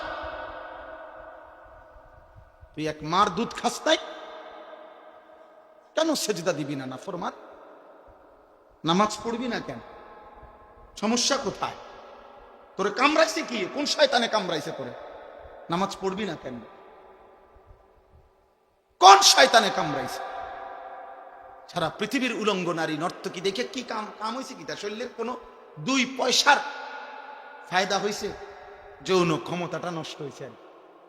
তুই এক মার দুধ খাস নাই? কেন সেজদা দিবি না? ফরমান, নামাজ পড়বি না কেন? সমস্যা কোথায়? তোরে কামড়াইছে কি? কোন শয়তানে কামড়াইছে তোরে? নামাজ পড়বি না কেন? কোন শয়তানে কামড়াইছে? সারা পৃথিবীর উলঙ্গ নারী নর্তকী দেখে কি কাম হয়েছে? কি তার শরীরের কোনো 2 পয়সার ফায়দা হয়েছে? যৌন ক্ষমতাটা নষ্ট হয়েছে,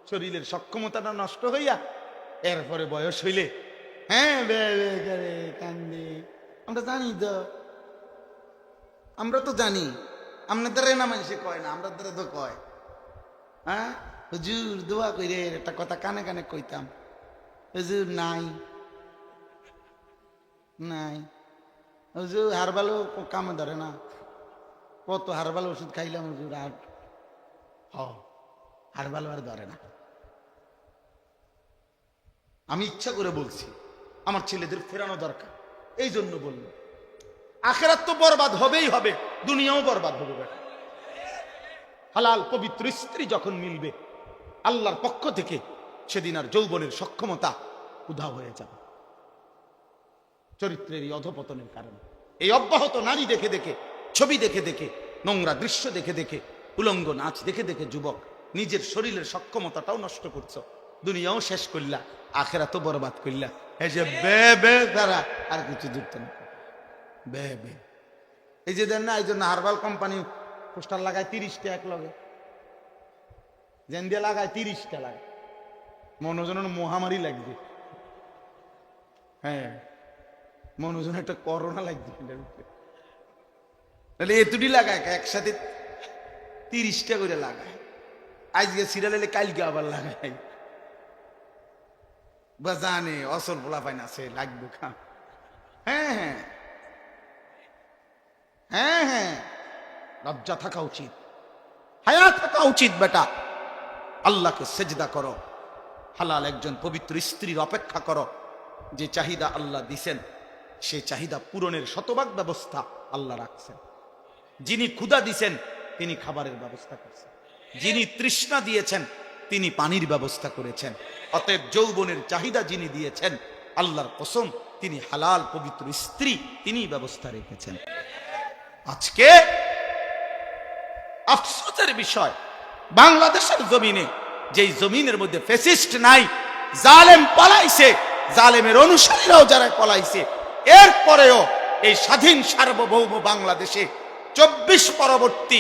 শরীরের সক্ষমতাটা নষ্ট হইয়া এরপরে বয়স হইলে হ্যাঁ কান্দে। আমরা জানি তো, আমরা তো জানি। আপনাদের না মানুষে কয় না, আমরা দ্বারা তো কয়। হ্যাঁ, হুজুর দোয়া কইরে একটা কথা কানে কানে কইতাম, হুজুর নাই নাই, হুজুর হারবালও কামে ধরে না, কত হারবাল ওষুধ খাইলাম হুজুর, আর হারবাল আর ধরে না। আমি ইচ্ছা করে বলছি, আমার ছেলেদের ফেরানো দরকার, এই জন্য বলল। আখেরাত তো বরবাদ হবেই হবে, দুনিয়াও বরবাদ হবে বেটা। হালাল পবিত্র স্ত্রী যখন মিলবে আল্লাহর পক্ষ থেকে, সেদিন আর যৌবনের সক্ষমতা উধাও হয়ে যাবে চরিত্রের এই অধপতনের কারণে। এই অব্যাহত নারী দেখে দেখে, ছবি দেখে দেখে, নোংরা দৃশ্য দেখে দেখে, উলঙ্গ নাচ দেখে দেখে যুবক নিজের শরীরের সক্ষমতাটাও নষ্ট করছো, দুনিয়াও শেষ করলা, আখেরাতও বরবাদ করলা। এই যে বে বে দ্বারা আর কিছু যুক্ত না, বে বে। এই যে দেন না, এই জন্য হার্বাল কোম্পানি পোস্টার লাগায় 30টা এক লগে, যেন দিয়ে লাগায় 30টা লাগায়, মনোজন মহামারী লাগবে। হ্যাঁ, মনোজন একটা করোনা লাগবে, তাহলে এতুটি লাগায় একসাথে 30টা করে লাগায়। আজকে সিরিয়াল এলে কালকে আবার লাগায়, বা জানে অসল পোলা পাইন আছে লাগবে খা। হ্যাঁ হ্যাঁ হ্যাঁ হ্যাঁ, লজ্জা থাকা উচিত, হায়া থাকা উচিত। বেটা, আল্লাহকে সেজদা করো, হালাল একজন পবিত্র স্ত্রীর অপেক্ষা করো। যে চাহিদা আল্লাহ দিছেন সেই চাহিদা পূরণের শতভাগ ব্যবস্থা আল্লাহ রাখছেন। যিনি ক্ষুধা দিছেন তিনি খাবারের ব্যবস্থা করছেন, যিনি তৃষ্ণা দিয়েছেন তিনি পানির ব্যবস্থা করেছেন। অতএব যৌবনের চাহিদা যিনি দিয়েছেন, আল্লাহর কসম তিনি হালাল পবিত্র স্ত্রী তিনি ব্যবস্থা রেখেছেন। আজকে আফসোসের বিষয়, বাংলাদেশের জমিনে, যেই জমিনের মধ্যে ফ্যাসিস্ট নাই, জালেম পলাইছে, জালেমের অনুসারীরাও যারা পলাইছে, এরপরেও এই স্বাধীন সার্বভৌম বাংলাদেশে 24 পরবর্তী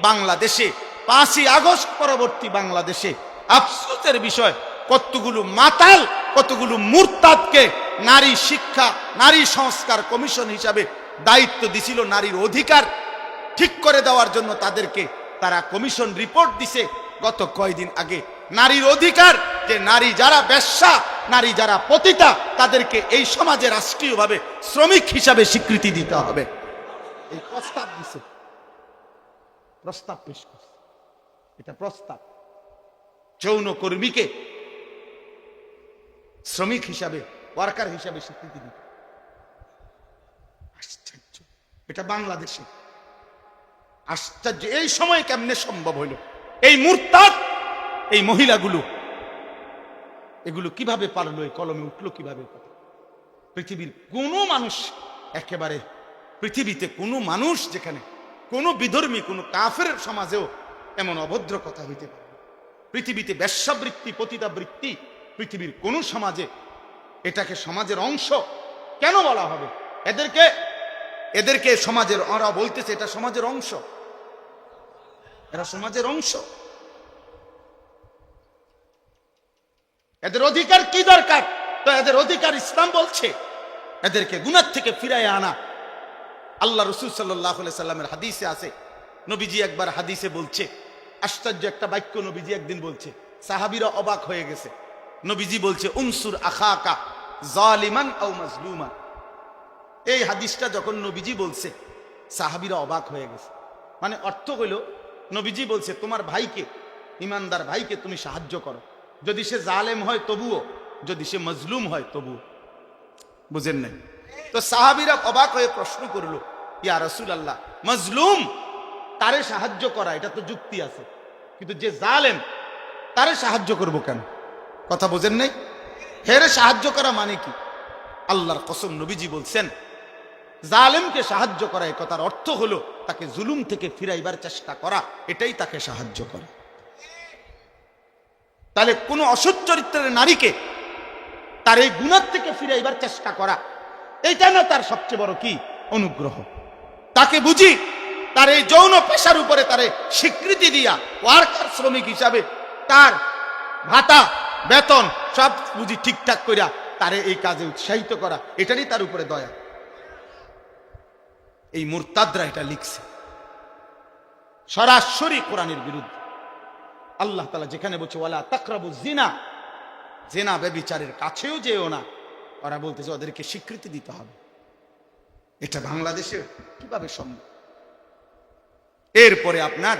বাংলাদেশে, 5ই আগস্ট পরবর্তী বাংলাদেশে আফসোসের বিষয়, কতগুলো মাতাল, কতগুলো মুরতাদকে নারী শিক্ষা, নারী সংস্কার কমিশন হিসাবে দায়িত্ব দিছিল নারীর অধিকার ঠিক করে দেওয়ার জন্য। তাদেরকে তারা কমিশন রিপোর্ট দিছে গত কয়েকদিন আগে। নারীর অধিকার, যে নারী যারা বেশ্যা, নারী যারা পতিতা, তাদেরকে এই সমাজে রাষ্ট্রীয়ভাবে শ্রমিক হিসাবে স্বীকৃতি দিতে হবে, এই প্রস্তাব দিছে, প্রস্তাব পেশ করছে। এটা প্রস্তাব, যৌন কর্মীকে শ্রমিক হিসাবে, ওয়ার্কার হিসাবে স্বীকৃতি দিতে। আশ্চর্য, এটা বাংলাদেশে আশ্চর্য। এই সময় কেমনে সম্ভব হইল? এই মুরতাদ, এই মহিলাগুলো এগুলো কিভাবে পারলো, এই কলমে উঠলো কিভাবে? পৃথিবীর কোনো মানুষ, একেবারে পৃথিবীতে কোনো মানুষ, যেখানে কোনো বিধর্মী, কোনো কাফের সমাজেও এমন অভদ্র কথা হইতে পারে। পৃথিবীতে বেশ্যাবৃত্তি, পতিতাবৃত্তি পৃথিবীর কোন সমাজে, এটাকে সমাজের অংশ কেন বলা হবে? এদেরকে সমাজের, ওরা বলতেছে এটা সমাজের অংশ, এরা সমাজের অংশ। এদের অধিকার কি দরকার? তো এদের অধিকার ইসলাম বলছে এদেরকে গুনাহ থেকে ফিরায় আনা। আল্লাহ রাসূল সাল্লাল্লাহু আলাইহি সাল্লামের হাদিসে আছে, নবীজি একবার হাদিসে বলছে, আশ্চর্য একটা বাক্য নবীজি একদিন বলছে, সাহাবীরা অবাক হয়ে গেছে। নবীজি বলছে, উনসুর আখাকা জালিমান আও মাজলুমান। এই হাদিসটা যখন নবীজি বলছে, সাহাবীরা অবাক হয়ে গেছে। মানে অর্থ হইল, নবীজি বলছে তোমার ভাইকে, ইমানদার ভাইকে তুমি সাহায্য করো, যদি সে জালেম হয় তবুও, যদি সে মজলুম হয় তবুও। বুঝেন নাই? তো সাহাবীরা অবাক হয়ে প্রশ্ন করলো, ইয়া রাসূলুল্লাহ, মজলুম তারে সাহায্য করা এটা তো যুক্তি আছে, কিন্তু যে জালেম তারে সাহায্য করব কেন? কথা বোঝেন নাই? হেরে সাহায্য করা মানে কি? আল্লাহর কসম, নবীজি বলছেন জালেমকে সাহায্য করা, এই কথার অর্থ হলো তাকে জুলুম থেকে ফিরাইবার চেষ্টা করা, এটাই তাকে সাহায্য করে। তাহলে কোন অসৎ চরিত্রের নারীকে তার এই গুনাহ থেকে ফিরাইবার চেষ্টা করা, এইটা না তার সবচেয়ে বড় কি অনুগ্রহ? তাকে বুঝি তার এই যৌন পেশার উপরে তারে স্বীকৃতি দিয়া, ওয়ার্কার শ্রমিক হিসাবে তার ভাতা বেতন সব বুঝি ঠিকঠাক করিয়া তারে এই কাজে উৎসাহিত করা, এটারই তার উপরে দয়া। এই মুরতাদরা এটা লিখছে সরাসরি কোরআনের বিরুদ্ধে। আল্লাহ তাআলা যেখানে বলছে ওয়ালা তাকরাবুজ জিনা, জিনা ব্যভিচারের কাছেও যেও না, ওরা বলতেছে ওদেরকে স্বীকৃতি দিতে হবে। এটা বাংলাদেশে কিভাবে সম্ভব? এরপরে আপনার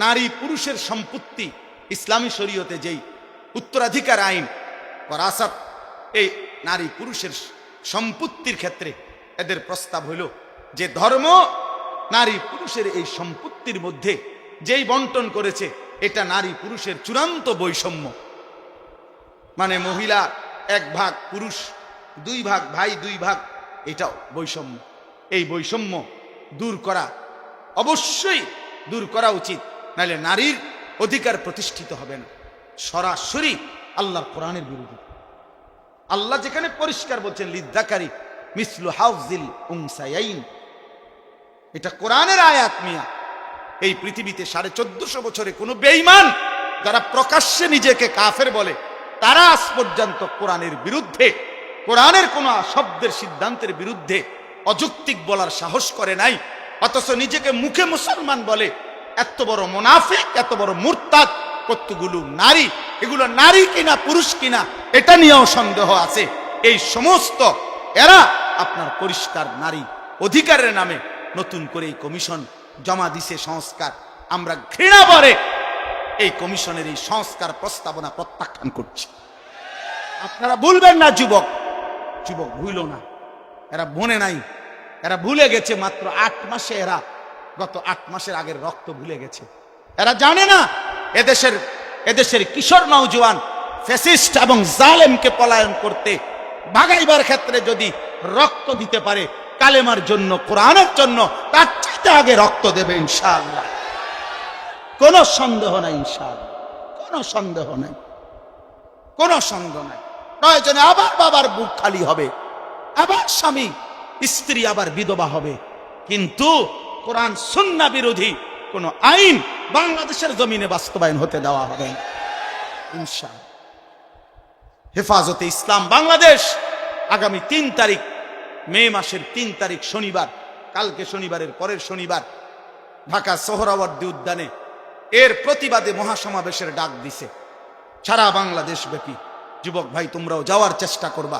নারী পুরুষের সম্পত্তি, ইসলামী শরীয়তে যেই উত্তরাধিকার আইন ওয়ারাসাত, এই নারী পুরুষের সম্পত্তির ক্ষেত্রে এদের প্রস্তাব হইল যে ধর্ম নারী পুরুষের এই সম্পত্তির মধ্যে যেই বন্টন করেছে, এটা নারী পুরুষের চূড়ান্ত বৈষম্য। মানে মহিলা 1 ভাগ, পুরুষ 2 ভাগ, ভাই 2 ভাগ, এটা বৈষম্য। এই বৈষম্য দূর করা, অবশ্যই দূর করা উচিত, নাহলে নারীর অধিকার প্রতিষ্ঠিত হবে না। সরাসরি আল্লাহর কোরআনের বিরোধী। আল্লাহ যেখানে পরিষ্কার বলছেন লিদ্দাকারি মিসলু হাউজিল উনসায়াইন, এটা কোরআনের আয়াত মিয়া। এই পৃথিবীতে 1450 বছরে কোনো বেঈমান যারা প্রকাশ্যে নিজেকে কাফের বলে, তারা আজ পর্যন্ত কোরআনের বিরুদ্ধে, কোরআনের কোন শব্দের সিদ্ধান্তের বিরুদ্ধে অযৌক্তিক বলার সাহস করে নাই। অথচ নিজেকে মুখে মুসলমান বলে। এত বড় মুনাফিক, এত বড় মুরতাদ। কতগুলো নারী, এগুলো নারী কিনা পুরুষ কিনা এটা নিয়েও সন্দেহ আছে। এই সমস্ত এরা আপনার পরিষ্কার নারী অধিকারের নামে নতুন করে এই কমিশন জমা দিছে সংস্কার। আমরা ঘৃণা করে এই কমিশনের এই সংস্কার প্রস্তাবনা প্রত্যাখ্যান করছি। আপনারা ভুলবেন না, যুবক যুবক ভুল না, এরা মনে নাই, এরা ভুলে গেছে। মাত্র 8 মাসে এরা গত 8 মাসের আগের রক্ত ভুলে গেছে। এরা জানে না এদেশের কিশোর নওজোয়ান ফ্যাসিস্ট এবং জালেমকে পলায়ন করতে ভাগাইবার ক্ষেত্রে যদি রক্ত দিতে পারে কালেমার জন্য, কোরআনের জন্য, তার চাইতে আগে রক্ত দেবে ইনশাআল্লাহ। কোনো সন্দেহ নাই ইনশাআল্লাহ, কোনো সন্দেহ নাই, কোনো সন্দেহ নাই। প্রয়োজনে আবার বাবার বুক খালি হবে, আবার স্বামী স্ত্রী আবার বিধবা হবে, কিন্তু কোরআন সুন্নাহ বিরোধী কোন আইন বাংলাদেশের জমিনে বাস্তবায়ন হতে দেওয়া হবে না ইনশাআল্লাহ। হেফাজতে ইসলাম বাংলাদেশ আগামী 3 তারিখ, মে মাসের 3 তারিখ শনিবার, কালকে শনিবারের পরের শনিবার ঢাকা সোহরাওয়ার্দী উদ্যানে এর প্রতিবাদে মহাসমাবেশের ডাক দিছে সারা বাংলাদেশ ব্যাপী। যুবক ভাই, তোমরাও যাওয়ার চেষ্টা করবা।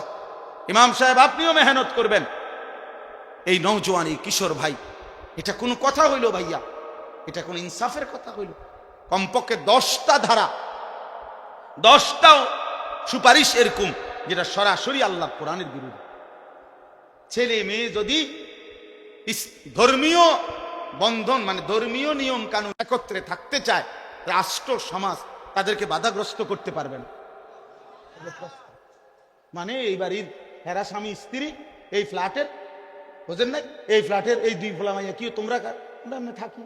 ইমাম সাহেব আপনিও মেহনত করবেন। এই নওজোয়ান, এই কিশোর ভাই, এটা কোনো কথা হইল ভাইয়া? এটা কোন ইনসাফের কথা হইল? কমপক্ষে 10টা ধারা, 10টাও সুপারিশ এরকম যেটা সরাসরি আল্লাহ কোরআনের বিরুদ্ধে। ছেলে মেয়ে যদি ধর্মীয় বন্ধন মানে ধর্মীয় নিয়ম কানুন একত্রে থাকতে চায়, রাষ্ট্র সমাজ তাদেরকে বাধাগ্রস্ত করতে পারবে না। মানে এই বাড়ির হেরা স্বামী স্ত্রী এই ফ্ল্যাটের, বুঝেন নাই, এই ফ্ল্যাটের এই 2 ফ্ল্যাট মাইয়া কি তোমরা আমরা থাকি,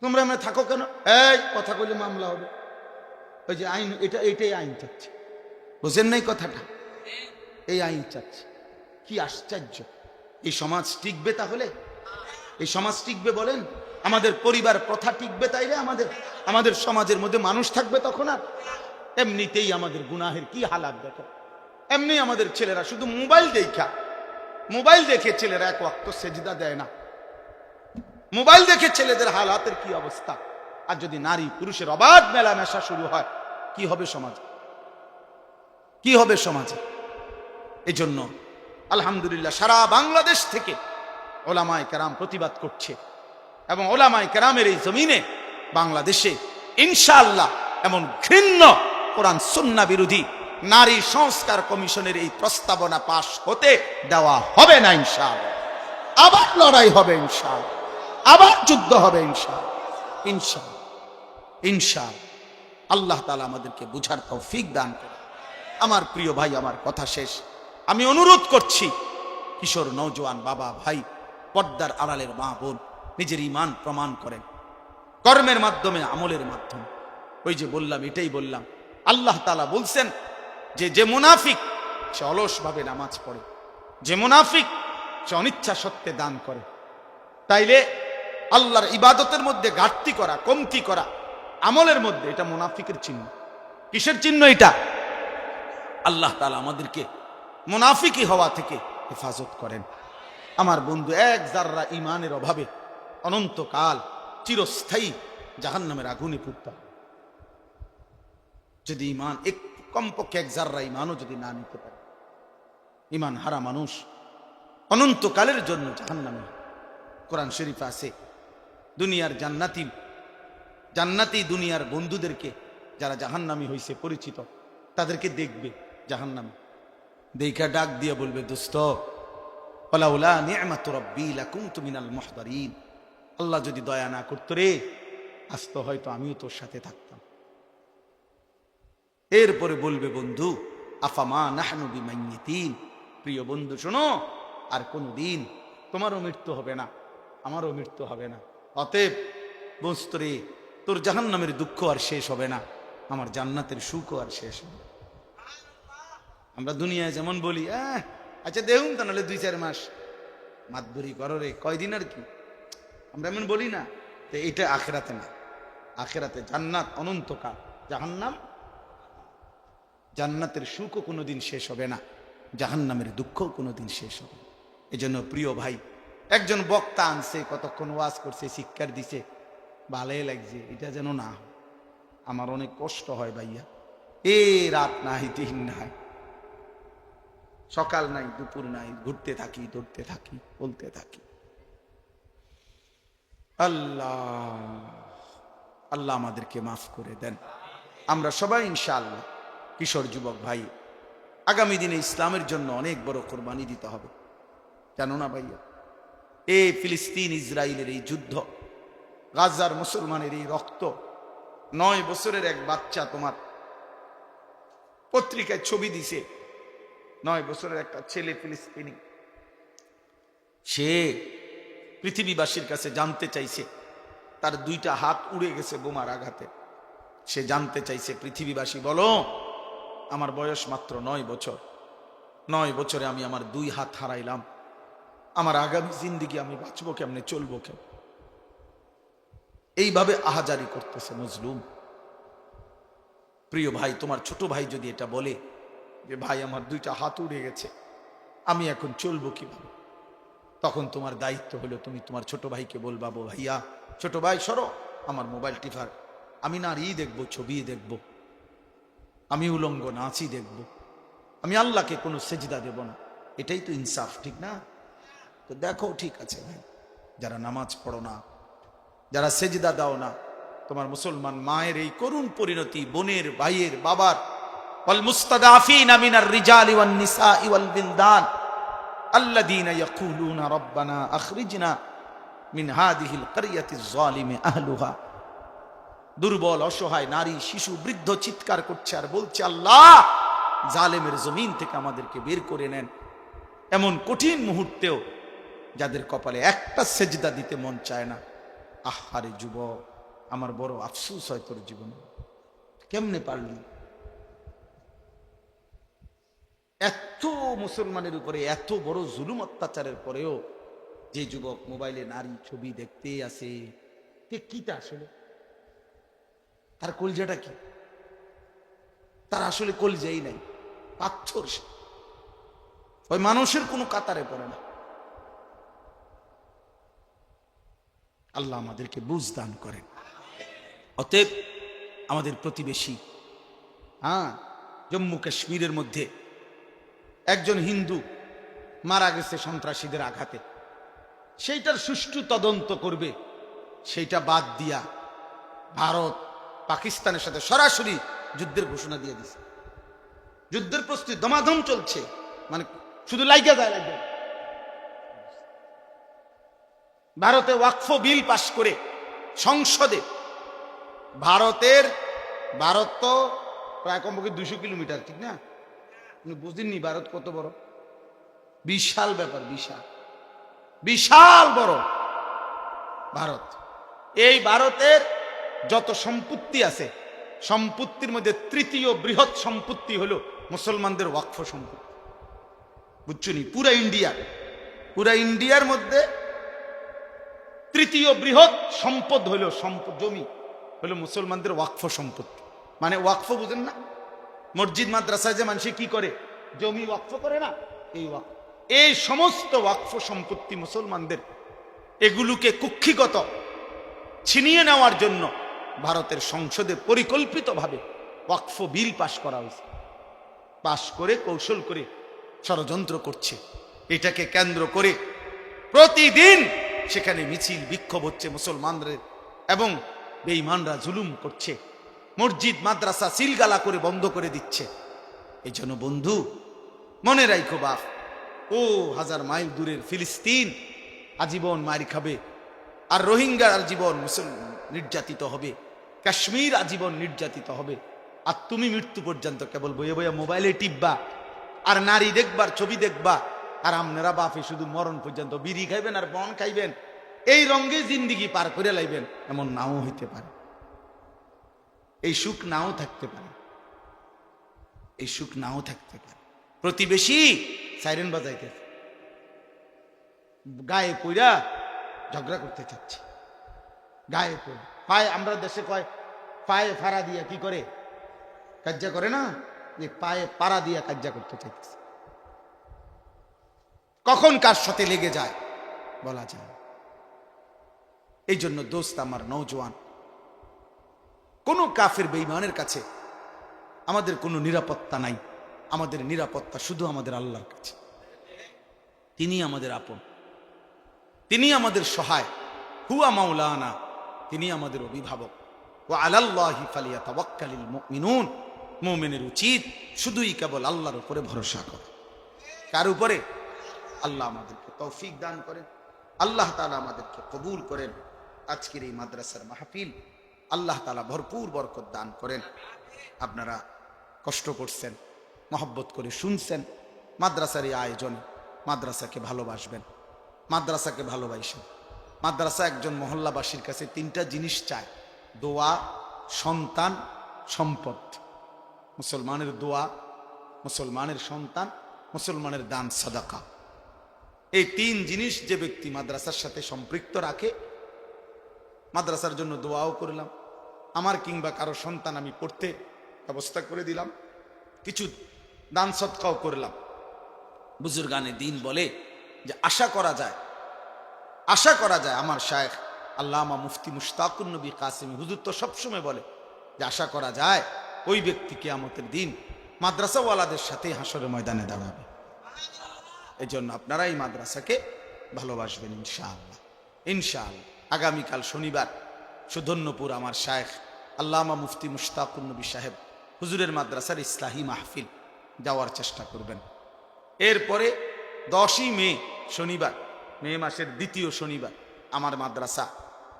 তোমরা আমরা থাকো কেন? এই কথা বলে মামলা হবে। ওই যে আইন, এটাই আইন চাচ্ছে, বুঝেন নাই কথাটা? এই আইন চাচ্ছে। কি আশ্চর্য! এই সমাজ টিকবে তাহলে? এই সমাজ টিকবে বলেন? আমাদের পরিবার প্রথা টিকবে তাইলে? আমাদের সমাজের মধ্যে মানুষ থাকবে তখন? আর এমনিতেই আমাদের গুনাহের কি হালাত দেখো। এমনি আমাদের ছেলেরা শুধু মোবাইল দেখে ছেলেরা 1 ওয়াক্ত সেজদা দেয় না। মোবাইল দেখে ছেলেদের হালাতের কি অবস্থা। আর যদি নারী পুরুষের অবাধ মেলামেশা শুরু হয়, কি হবে সমাজে? কি হবে সমাজে? এই জন্য আলহামদুলিল্লাহ সারা বাংলাদেশ থেকে ওলামায়ে কেরাম প্রতিবাদ করছে, এবং ওলামায়ে কেরামের এই জমিনে বাংলাদেশে ইনশাআল্লাহ এমন ঘৃণ্য কোরআন সুন্নাহ বিরোধী নারী সংস্কার কমিশনের এই প্রস্তাবনা পাশ হতে দেওয়া হবে না ইনশাআল্লাহ। আবার লড়াই হবে ইনশাআল্লাহ, আবার যুদ্ধ হবে ইনশাআল্লাহ, ইনশাআল্লাহ, ইনশাআল্লাহ। আল্লাহ তাআলা আমাদেরকে বুঝার তৌফিক দান করে। আমার প্রিয় ভাই, আমার কথা শেষ। আমি অনুরোধ করছি, কিশোর নওজোয়ান বাবা ভাই, পর্দার আড়ালের মা বোন, নিজের ঈমান প্রমাণ করেন কর্মের মাধ্যমে, আমলের মাধ্যমে। ওই যে বললাম, এটাই বললাম, আল্লাহ তাআলা বলছেন যে মুনাফিক সে অলসভাবে নামাজ পড়ে, যে মুনাফিক সে অনিচ্ছা সত্ত্বে দান করে। তাইলে আল্লাহর ইবাদতের মধ্যে ঘাটতি করা, কমতি করা, আমলের মধ্যে, এটা মুনাফিকের চিহ্ন। কিসের চিহ্ন এটা? আল্লাহ তাআলা আমাদেরকে মুনাফিকি হওয়া থেকে হেফাজত করেন। আমার বন্ধু, 1 জাররা ঈমানের অভাবে অনন্তকাল চিরস্থায়ী জাহান্নামের আগুনে পুড়তে হবে। যদি ঈমান কমপক্ষে 1 জাররা ঈমানও যদি না নিতে পারে, ঈমান হারা মানুষ অনন্তকালের জন্য জাহান্নামে। কোরআন শরীফে আছে, দুনিয়ার জান্নাতি দুনিয়ার বন্ধুদেরকে যারা জাহান্নামী হয়েছে পরিচিত, তাদেরকে দেখবে জাহান্নামী, দেখা ডাক দিয়ে বলবে, দোস্ত ওয়ালাউলা নি'মাতু রাব্বি লাকুনতু মিনাল মুহদারিন। আল্লাহ যদি দয়া না করতো রে, আজ তো হয়তো আমিও তোর সাথে থাকতাম। এরপরে বলবে, বন্ধু আফামা নাহনু বিমাইয়িতিন, প্রিয় বন্ধু শোনো, আর কোনো দিন তোমারও মৃত্যু হবে না, আমারও মৃত্যু হবে না। অতএব বস্তরে তোর জাহান্নামের দুঃখ আর শেষ হবে না, আমার জান্নাতের সুখও আর শেষ হবে না। আমরা দুনিয়ায় যেমন বলি, আচ্ছা দেখুন তো, নাহলে 2-4 মাস মাতবরি করো রে, কয়দিন আর কি, আমরা এমন বলি না? তো এটা আখেরাতে না। আখেরাতে জান্নাত অনন্তকাল, জাহান্নাম, জান্নাতের সুখও কোনোদিন শেষ হবে না, জাহান্নামের দুঃখও কোনোদিন শেষ হবে না। এজন্য প্রিয় ভাই, একজন বক্তা আনছে, কতক্ষণ ওয়াজ করছে, শিক্ষার দিছে, ভালোই লাগছে, এটা যেন না হয়। আমার অনেক কষ্ট হয় ভাইয়া, রাত নাই, দিন নাই, সকাল নাই, দুপুর নাই, ঘুরতে থাকি, দৌড়তে থাকি, বলতে থাকি। আল্লাহ আল্লাহ আমাদেরকে মাফ করে দেন। আমরা সবাই ইনশাআল্লাহ, কিশোর যুবক ভাই, আগামী দিনে ইসলামের জন্য অনেক বড় কোরবানি দিতে হবে, জানো না ভাইয়া? এই ফিলিস্তিন ইসরায়েলের এই যুদ্ধ, গাজার মুসলমানের এই রক্ত, 9 বছরের এক বাচ্চা, তোমার পত্রিকায় ছবি দিছে, 9 বছরের একটা ছেলে ফিলিস্তিনি, সে পৃথিবীবাসীর কাছে জানতে চাইছে, তার 2টা হাত উড়ে গেছে বোমার আঘাতে। সে জানতে চাইছে, পৃথিবীবাসী বলো, আমার বয়স মাত্র 9 বছর, 9 বছরে আমি আমার 2 হাত হারাইলাম, আমার আগামী জিন্দেগি আমি বাঁচবো কেমনে, চলবো কেমন? এইভাবে আহাজারি করতেছে মজলুম। প্রিয় ভাই, তোমার ছোট ভাই যদি এটা বলে যে ভাই আমার 2টা হাত উড়ে গেছে, আমি এখন চলবো কিভাবে, তখন তোমার দায়িত্ব হলো তুমি তোমার ছোট ভাইকে বলবা, ভাইয়া, ছোট ভাই সরো, আমার মোবাইল টিপার, আমি নারী দেখবো, ছবি দেখবো, আমি উলঙ্গ নাচই দেখবো, আমি আল্লাহকে কোনো সেজদা দেব না। এটাই তো ইনসাফ, ঠিক না? তো দেখো, ঠিক আছে ভাই, যারা নামাজ পড়ো না, যারা সেজদা দাও না, তোমার মুসলমান মায়ের এই করুণ পরিণতি, বোনের, ভাইয়ের, বাবার, ওয়াল মুস্তাদাফিনা মিনার রিজালি ওয়ান নিসাই ওয়াল বিলদান আল্লাযীনা ইয়াকুলুনা রাব্বানা আখরিজনা মিন হাযিহিল ক্বরিয়াতিজ যালিমি আহলুহা। দুর্বল, অসহায় নারী, শিশু, বৃদ্ধ চিৎকার করছে আর বলছে, আল্লাহ, জালেমের জমিন থেকে আমাদেরকে বের করে নেন। এমন কঠিন মুহূর্তেও যাদের কপালে একটা সেজদা দিতে মন চায় না। আহারে যুবক, আমার বড় আফসোস হয় তোর জীবনে, কেমনে পারলি? এত মুসলমানের উপরে এত বড় জুলুম অত্যাচারের পরেও যে যুবক মোবাইলে নারী ছবি দেখতে আসে, কিটা আসলে তার কলজাটা কি? তার আসলে কলজাই নাই, পাথর সে, ওই মানুষের কোনো কাতারে পড়ে না। আল্লাহ আমাদেরকে বুঝ দান করেন। অতএব আমাদের প্রতিবেশী, জম্মু কাশ্মীরের মধ্যে একজন হিন্দু মারা গেছে সন্ত্রাসীদের আঘাতে, সেইটার সুষ্ঠু তদন্ত করবে, সেইটা বাদ দিয়া ভারত পাকিস্তানের সাথে সরাসরি যুদ্ধের ঘোষণা দিয়ে দিছে। যুদ্ধের প্রস্তুতি দমাদম চলছে, মানে শুধু লাইগা যায়। ভারতে ওয়াকফ বিল পাশ করে সংসদে, ভারত তো প্রায় কমপক্ষে 200 কিলোমিটার, ঠিক না? বুঝিনি ভারত কত বড়, বিশাল ব্যাপার, বিশাল বিশাল বড় ভারত। এই ভারতের যত সম্পত্তি আছে, সম্পত্তির মধ্যে 3য় বৃহৎ সম্পত্তি হলো মুসলমানদের ওয়াকফ সম্পত্তি। বুঝছনি? পুরা ইন্ডিয়ার মধ্যে 3য় বৃহৎ সম্পদ হলো জমি হলো মুসলমানদের ওয়াকফ সম্পত্তি। মানে ওয়াকফ বুঝেন না? মসজিদ মাদ্রাসায় যে মানুষ কি করে, জমি ওয়াকফ করে না, এই ওয়াকফ। এই সমস্ত ওয়াকফ সম্পত্তি মুসলমানদের, এগুলোকে কুক্ষিগত ছিনিয়ে নেওয়ার জন্য ভারতের সংসদে পরিকল্পিতভাবে ওয়াকফ বিল পাশ করা হয়েছে। পাশ করে কৌশল করে ষড়যন্ত্র করছে। এটাকে কেন্দ্র করে প্রতিদিন সেখানে মিছিল বিক্ষোভ হচ্ছে মুসলমানদের, এবং বেঈমানরা জুলুম করছে, মসজিদ মাদ্রাসা সিলগালা করে বন্ধ করে দিচ্ছে। এই জন্য বন্ধু, মনে রাখো বাপ, 1000 মাইল দূরের ফিলিস্তিন আজীবন মারি খাবে, আর রোহিঙ্গা আজীবন নির্যাতিত হবে, কাশ্মীর আজীবন নির্যাতিত হবে। আর তুমি মৃত্যু পর্যন্ত কেবল বইয়ে বইয়ে মোবাইলে টিপবা আর নারী দেখবার, ছবি দেখবা, আর আপনারা বাপে শুধু মরণ পর্যন্ত বিড়ি খাইবেন আর বন খাইবেন, এই রঙে জিন্দিগি পার করে লাইবেন, এমন নাও হইতে পারে। এই সুখ নাও থাকতে পারে, এই সুখ নাও থাকতে পারে। প্রতিবেশী সাইরেন বাজাইতেছে, গায়ে পইরা ঝগড়া করতে চাচ্ছে, গায়ে পড়ে পায়ে, আমরা দেশে কয় পায়ে ফাড়া দিয়া কি করে কাজ্জা করে না, যে পায়ে পাড়া দিয়া কাজ্জা করতে চাইতেছে। কখন কার সাথে লেগে যায় বলা যায়। এই জন্য দোস্ত আমার নওজোয়ান, কোন কাফের বেঈমানের কাছে আমাদের কোনো নিরাপত্তা নাই। আমাদের নিরাপত্তা শুধু আমাদের আল্লাহর কাছে। তিনি আমাদের আপন, তিনি আমাদের সহায়, হুয়া মাওলানা, তিনি আমাদের অভিভাবক। ওয়া আলাল্লাহি ফালিয়াতাওয়াক্কালিল মুমিনুন, মুমিনের উচিত শুধুই কেবল আল্লাহর উপরে ভরসা করা। কার উপরে? আল্লাহ আমাদেরকে তৌফিক দান করেন, আল্লাহ তাআলা আমাদেরকে কবুল করেন। আজকের এই মাদ্রাসার মাহফিল আল্লাহ তাআলা ভরপুর বরকত দান করেন। আপনারা কষ্ট করছেন, মহব্বত করে শুনছেন, মাদ্রাসার এই আয়োজনে মাদ্রাসাকে ভালোবাসবেন, মাদ্রাসাকে ভালোবাসেন। মাদ্রাসা একজন মহল্লাবাসীর কাছে তিনটা জিনিস চায়: দোয়া, সন্তান, সম্পদ। মুসলমানের দোয়া, মুসলমানের সন্তান, মুসলমানের দান সাদাকা। এই তিন জিনিস যে ব্যক্তি মাদ্রাসার সাথে সম্পৃক্ত রাখে, মাদ্রাসার জন্য দোয়াও করলাম, আমার কিংবা কারো সন্তান আমি পড়তে ব্যবস্থা করে দিলাম, কিছু দান সদকাও করলাম। বুজুর্গানে দিন বলে যে আশা করা যায়, আশা করা যায়, আমার শায়েখ আল্লামা মুফতি মুশতাকুন নবী কাসেমি হুজুর তো সবসময় বলে যে আশা করা যায় ওই ব্যক্তি কিয়ামতের দিন মাদ্রাসাওয়ালাদের সাথে হাসরের ময়দানে দাঁড়াবে। এই জন্য আপনারা এই মাদ্রাসাকে ভালোবাসবেন ইনশাআল্লাহ। ইনশাআল্লাহ আগামীকাল শনিবার সুধন্যপুর আমার শায়েখ আল্লামা মুফতি মুশতাকুন নবী সাহেব হুজুরের মাদ্রাসার ইসলাহি মাহফিল যাওয়ার চেষ্টা করবেন। এরপরে 10ই মে শনিবার, মে মাসের দ্বিতীয় শনিবার, আমার মাদ্রাসা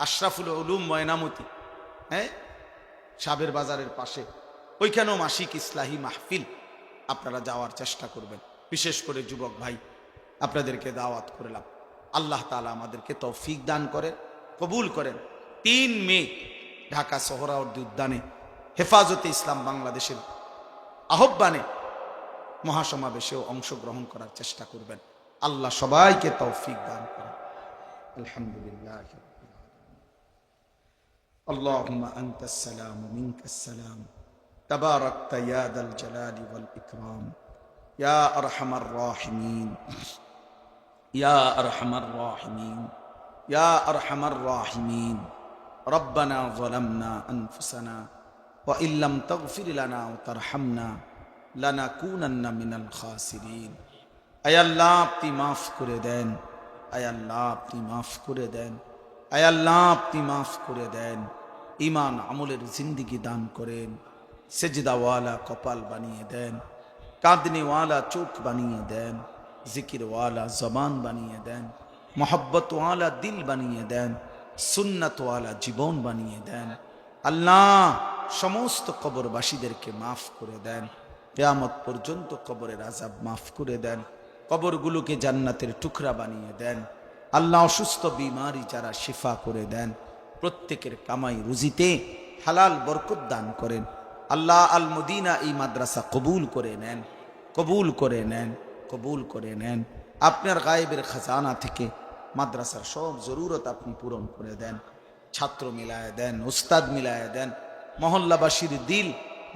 আশরাফুল উলুম ময়নামতি, সাবের বাজারের পাশে, ওইখানেও মাসিক ইসলাহি মাহফিল আপনারা যাওয়ার চেষ্টা করবেন। বিশেষ করে যুবক ভাই, আপনাদেরকে দাওয়াত করলাম। আল্লাহ তাআলা আমাদেরকে তৌফিক দান করেন, কবুল করেন। 3 মে ঢাকা সোহরাওয়ার্দী উদ্যানে হেফাজতে ইসলাম বাংলাদেশের আহ্বানে মহাসমাবেশেও অংশগ্রহণ করার চেষ্টা করবেন। আল্লাহ সবাইকে তৌফিক দান করেন। আলহামদুলিল্লাহ। আল্লাহুম্মা আনতাস সালাম ওয়া মিনকাস সালাম, তাবারাকতা ইয়া যাল জালালি ওয়াল ইকরাম, ইয়া আরহামার রাহিমিন, ইয়া আরহামার রাহিমিন, ইয়া আরহামার রাহিমিন। রব্বানা যালামনা আনফুসানা ওয়া ইল্লাম তাগফির লানা ওয়া তারহামনা লানাকুনান্না মিনাল খাসিরিন। আয় আল্লাহ আপনি মাফ করে দেন, আয় আল্লাহ আপনি মাফ করে দেন, আয় আল্লাহ আপনি মাফ করে দেন। ঈমান আমলের জিন্দেগি দান করেন, সেজদাওয়ালা কপাল বানিয়ে দেন, কাঁদনেওয়ালা চোখ বানিয়ে দেন, জিকিরওয়ালা জবান বানিয়ে দেন, মোহব্বতওয়ালা দিল বানিয়ে দেন, সুন্নাতওয়ালা জীবন বানিয়ে দেন। আল্লাহ সমস্ত কবরবাসীদেরকে মাফ করে দেন, কিয়ামত পর্যন্ত কবরের আযাব মাফ করে দেন, কবরগুলোকে জান্নাতের টুকরা বানিয়ে দেন। আল্লাহ অসুস্থ বিমারি যারা শিফা করে দেন, প্রত্যেকের কামাই রুজিতে হালাল বরকত দান করেন। আল্লাহ আল মদিনা এই মাদ্রাসা কবুল করে নেন, কবুল করে নেন, কবুল করে নেন। আপনার গায়েবের খাজানা থেকে মাদ্রাসার সব জরুরত আপনি পূরণ করে দেন। ছাত্র মিলায় দেন, উস্তাদ মিলায় দেন, মহল্লাবাসীর দিল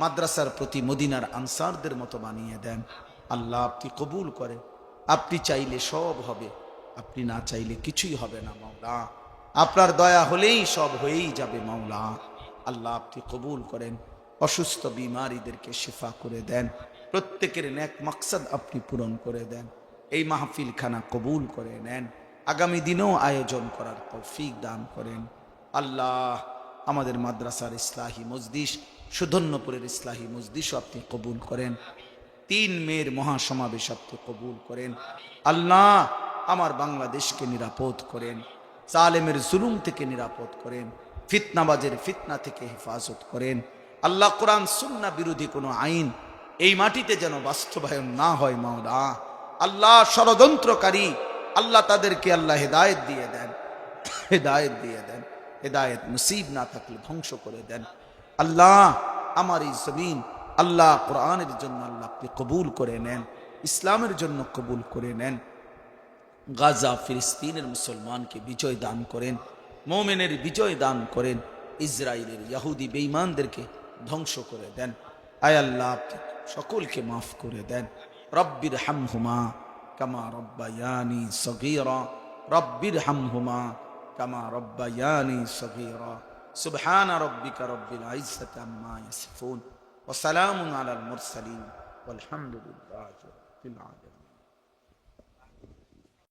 মাদ্রাসার প্রতি মদিনার আনসারদের মতো বানিয়ে দেন। আল্লাহ আপনি কবুল করেন। আপনি চাইলে সব হবে, আপনি না চাইলে কিছুই হবে না মাওলা। আপনার দয়া হলেই সব হয়েই যাবে মাওলা। আল্লাহ আপনি কবুল করেন। অসুস্থ বিমারীদেরকে শিফা করে দেন, প্রত্যেকের নেক মাকসাদ আপনি পূরণ করে দেন। এই মাহফিল খানা কবুল করে নেন, আগামী দিনেও আয়োজন করার তৌফিক দান করেন। আল্লাহ আমাদের মাদ্রাসার ইসলাহি মজলিস, সুধন্যপুরের ইসলাহি মজলিসও আপনি কবুল করেন। 3 মের মহাসমাবেশ আপনি কবুল করেন। আল্লাহ আমার বাংলাদেশকে নিরাপদ করেন, জালেমের জুলুম থেকে নিরাপদ করেন, ফিতনাবাজের ফিতনা থেকে হেফাজত করেন। আল্লাহ কোরআন সুন্নাহ বিরোধী কোনো আইন এই মাটিতে যেন বাস্তবায়ন না হয় মাওলা। আল্লাহ ষড়যন্ত্রকারী, আল্লাহ তাদেরকে আল্লাহ হেদায়েত দিয়ে দেন, হেদায়েত দিয়ে দেন। হেদায়েত নসিব না থাকলে ধ্বংস করে দেন। আল্লাহ আমার এই জমিন আল্লাহ কোরআনের জন্য আল্লাহ আপনি কবুল করে নেন, ইসলামের জন্য কবুল করে নেন। গাজা ফিলিস্তিনের মুসলমানকে বিজয় দান করেন, মোমেনের বিজয় দান করেন, ইসরায়েলের ইহুদি বেঈমানদেরকে ধ্বংস করে দেন। আয় আল্লাহ আপনি সকলকে মাফ করে দেন। রব্বির হামহুমা কামা রব্বায়ানি সগীরা, রব্বির হামহুমা কামা রব্বায়ানি সগীরা। সুবহান রব্বিকা রব্বিল ইজ্জাতি আম্মা ইয়াসিফুন ওয়া সালামুন আলাল মুরসালিন ওয়ালহামদুলিল্লাহি রাব্বিল আলামিন।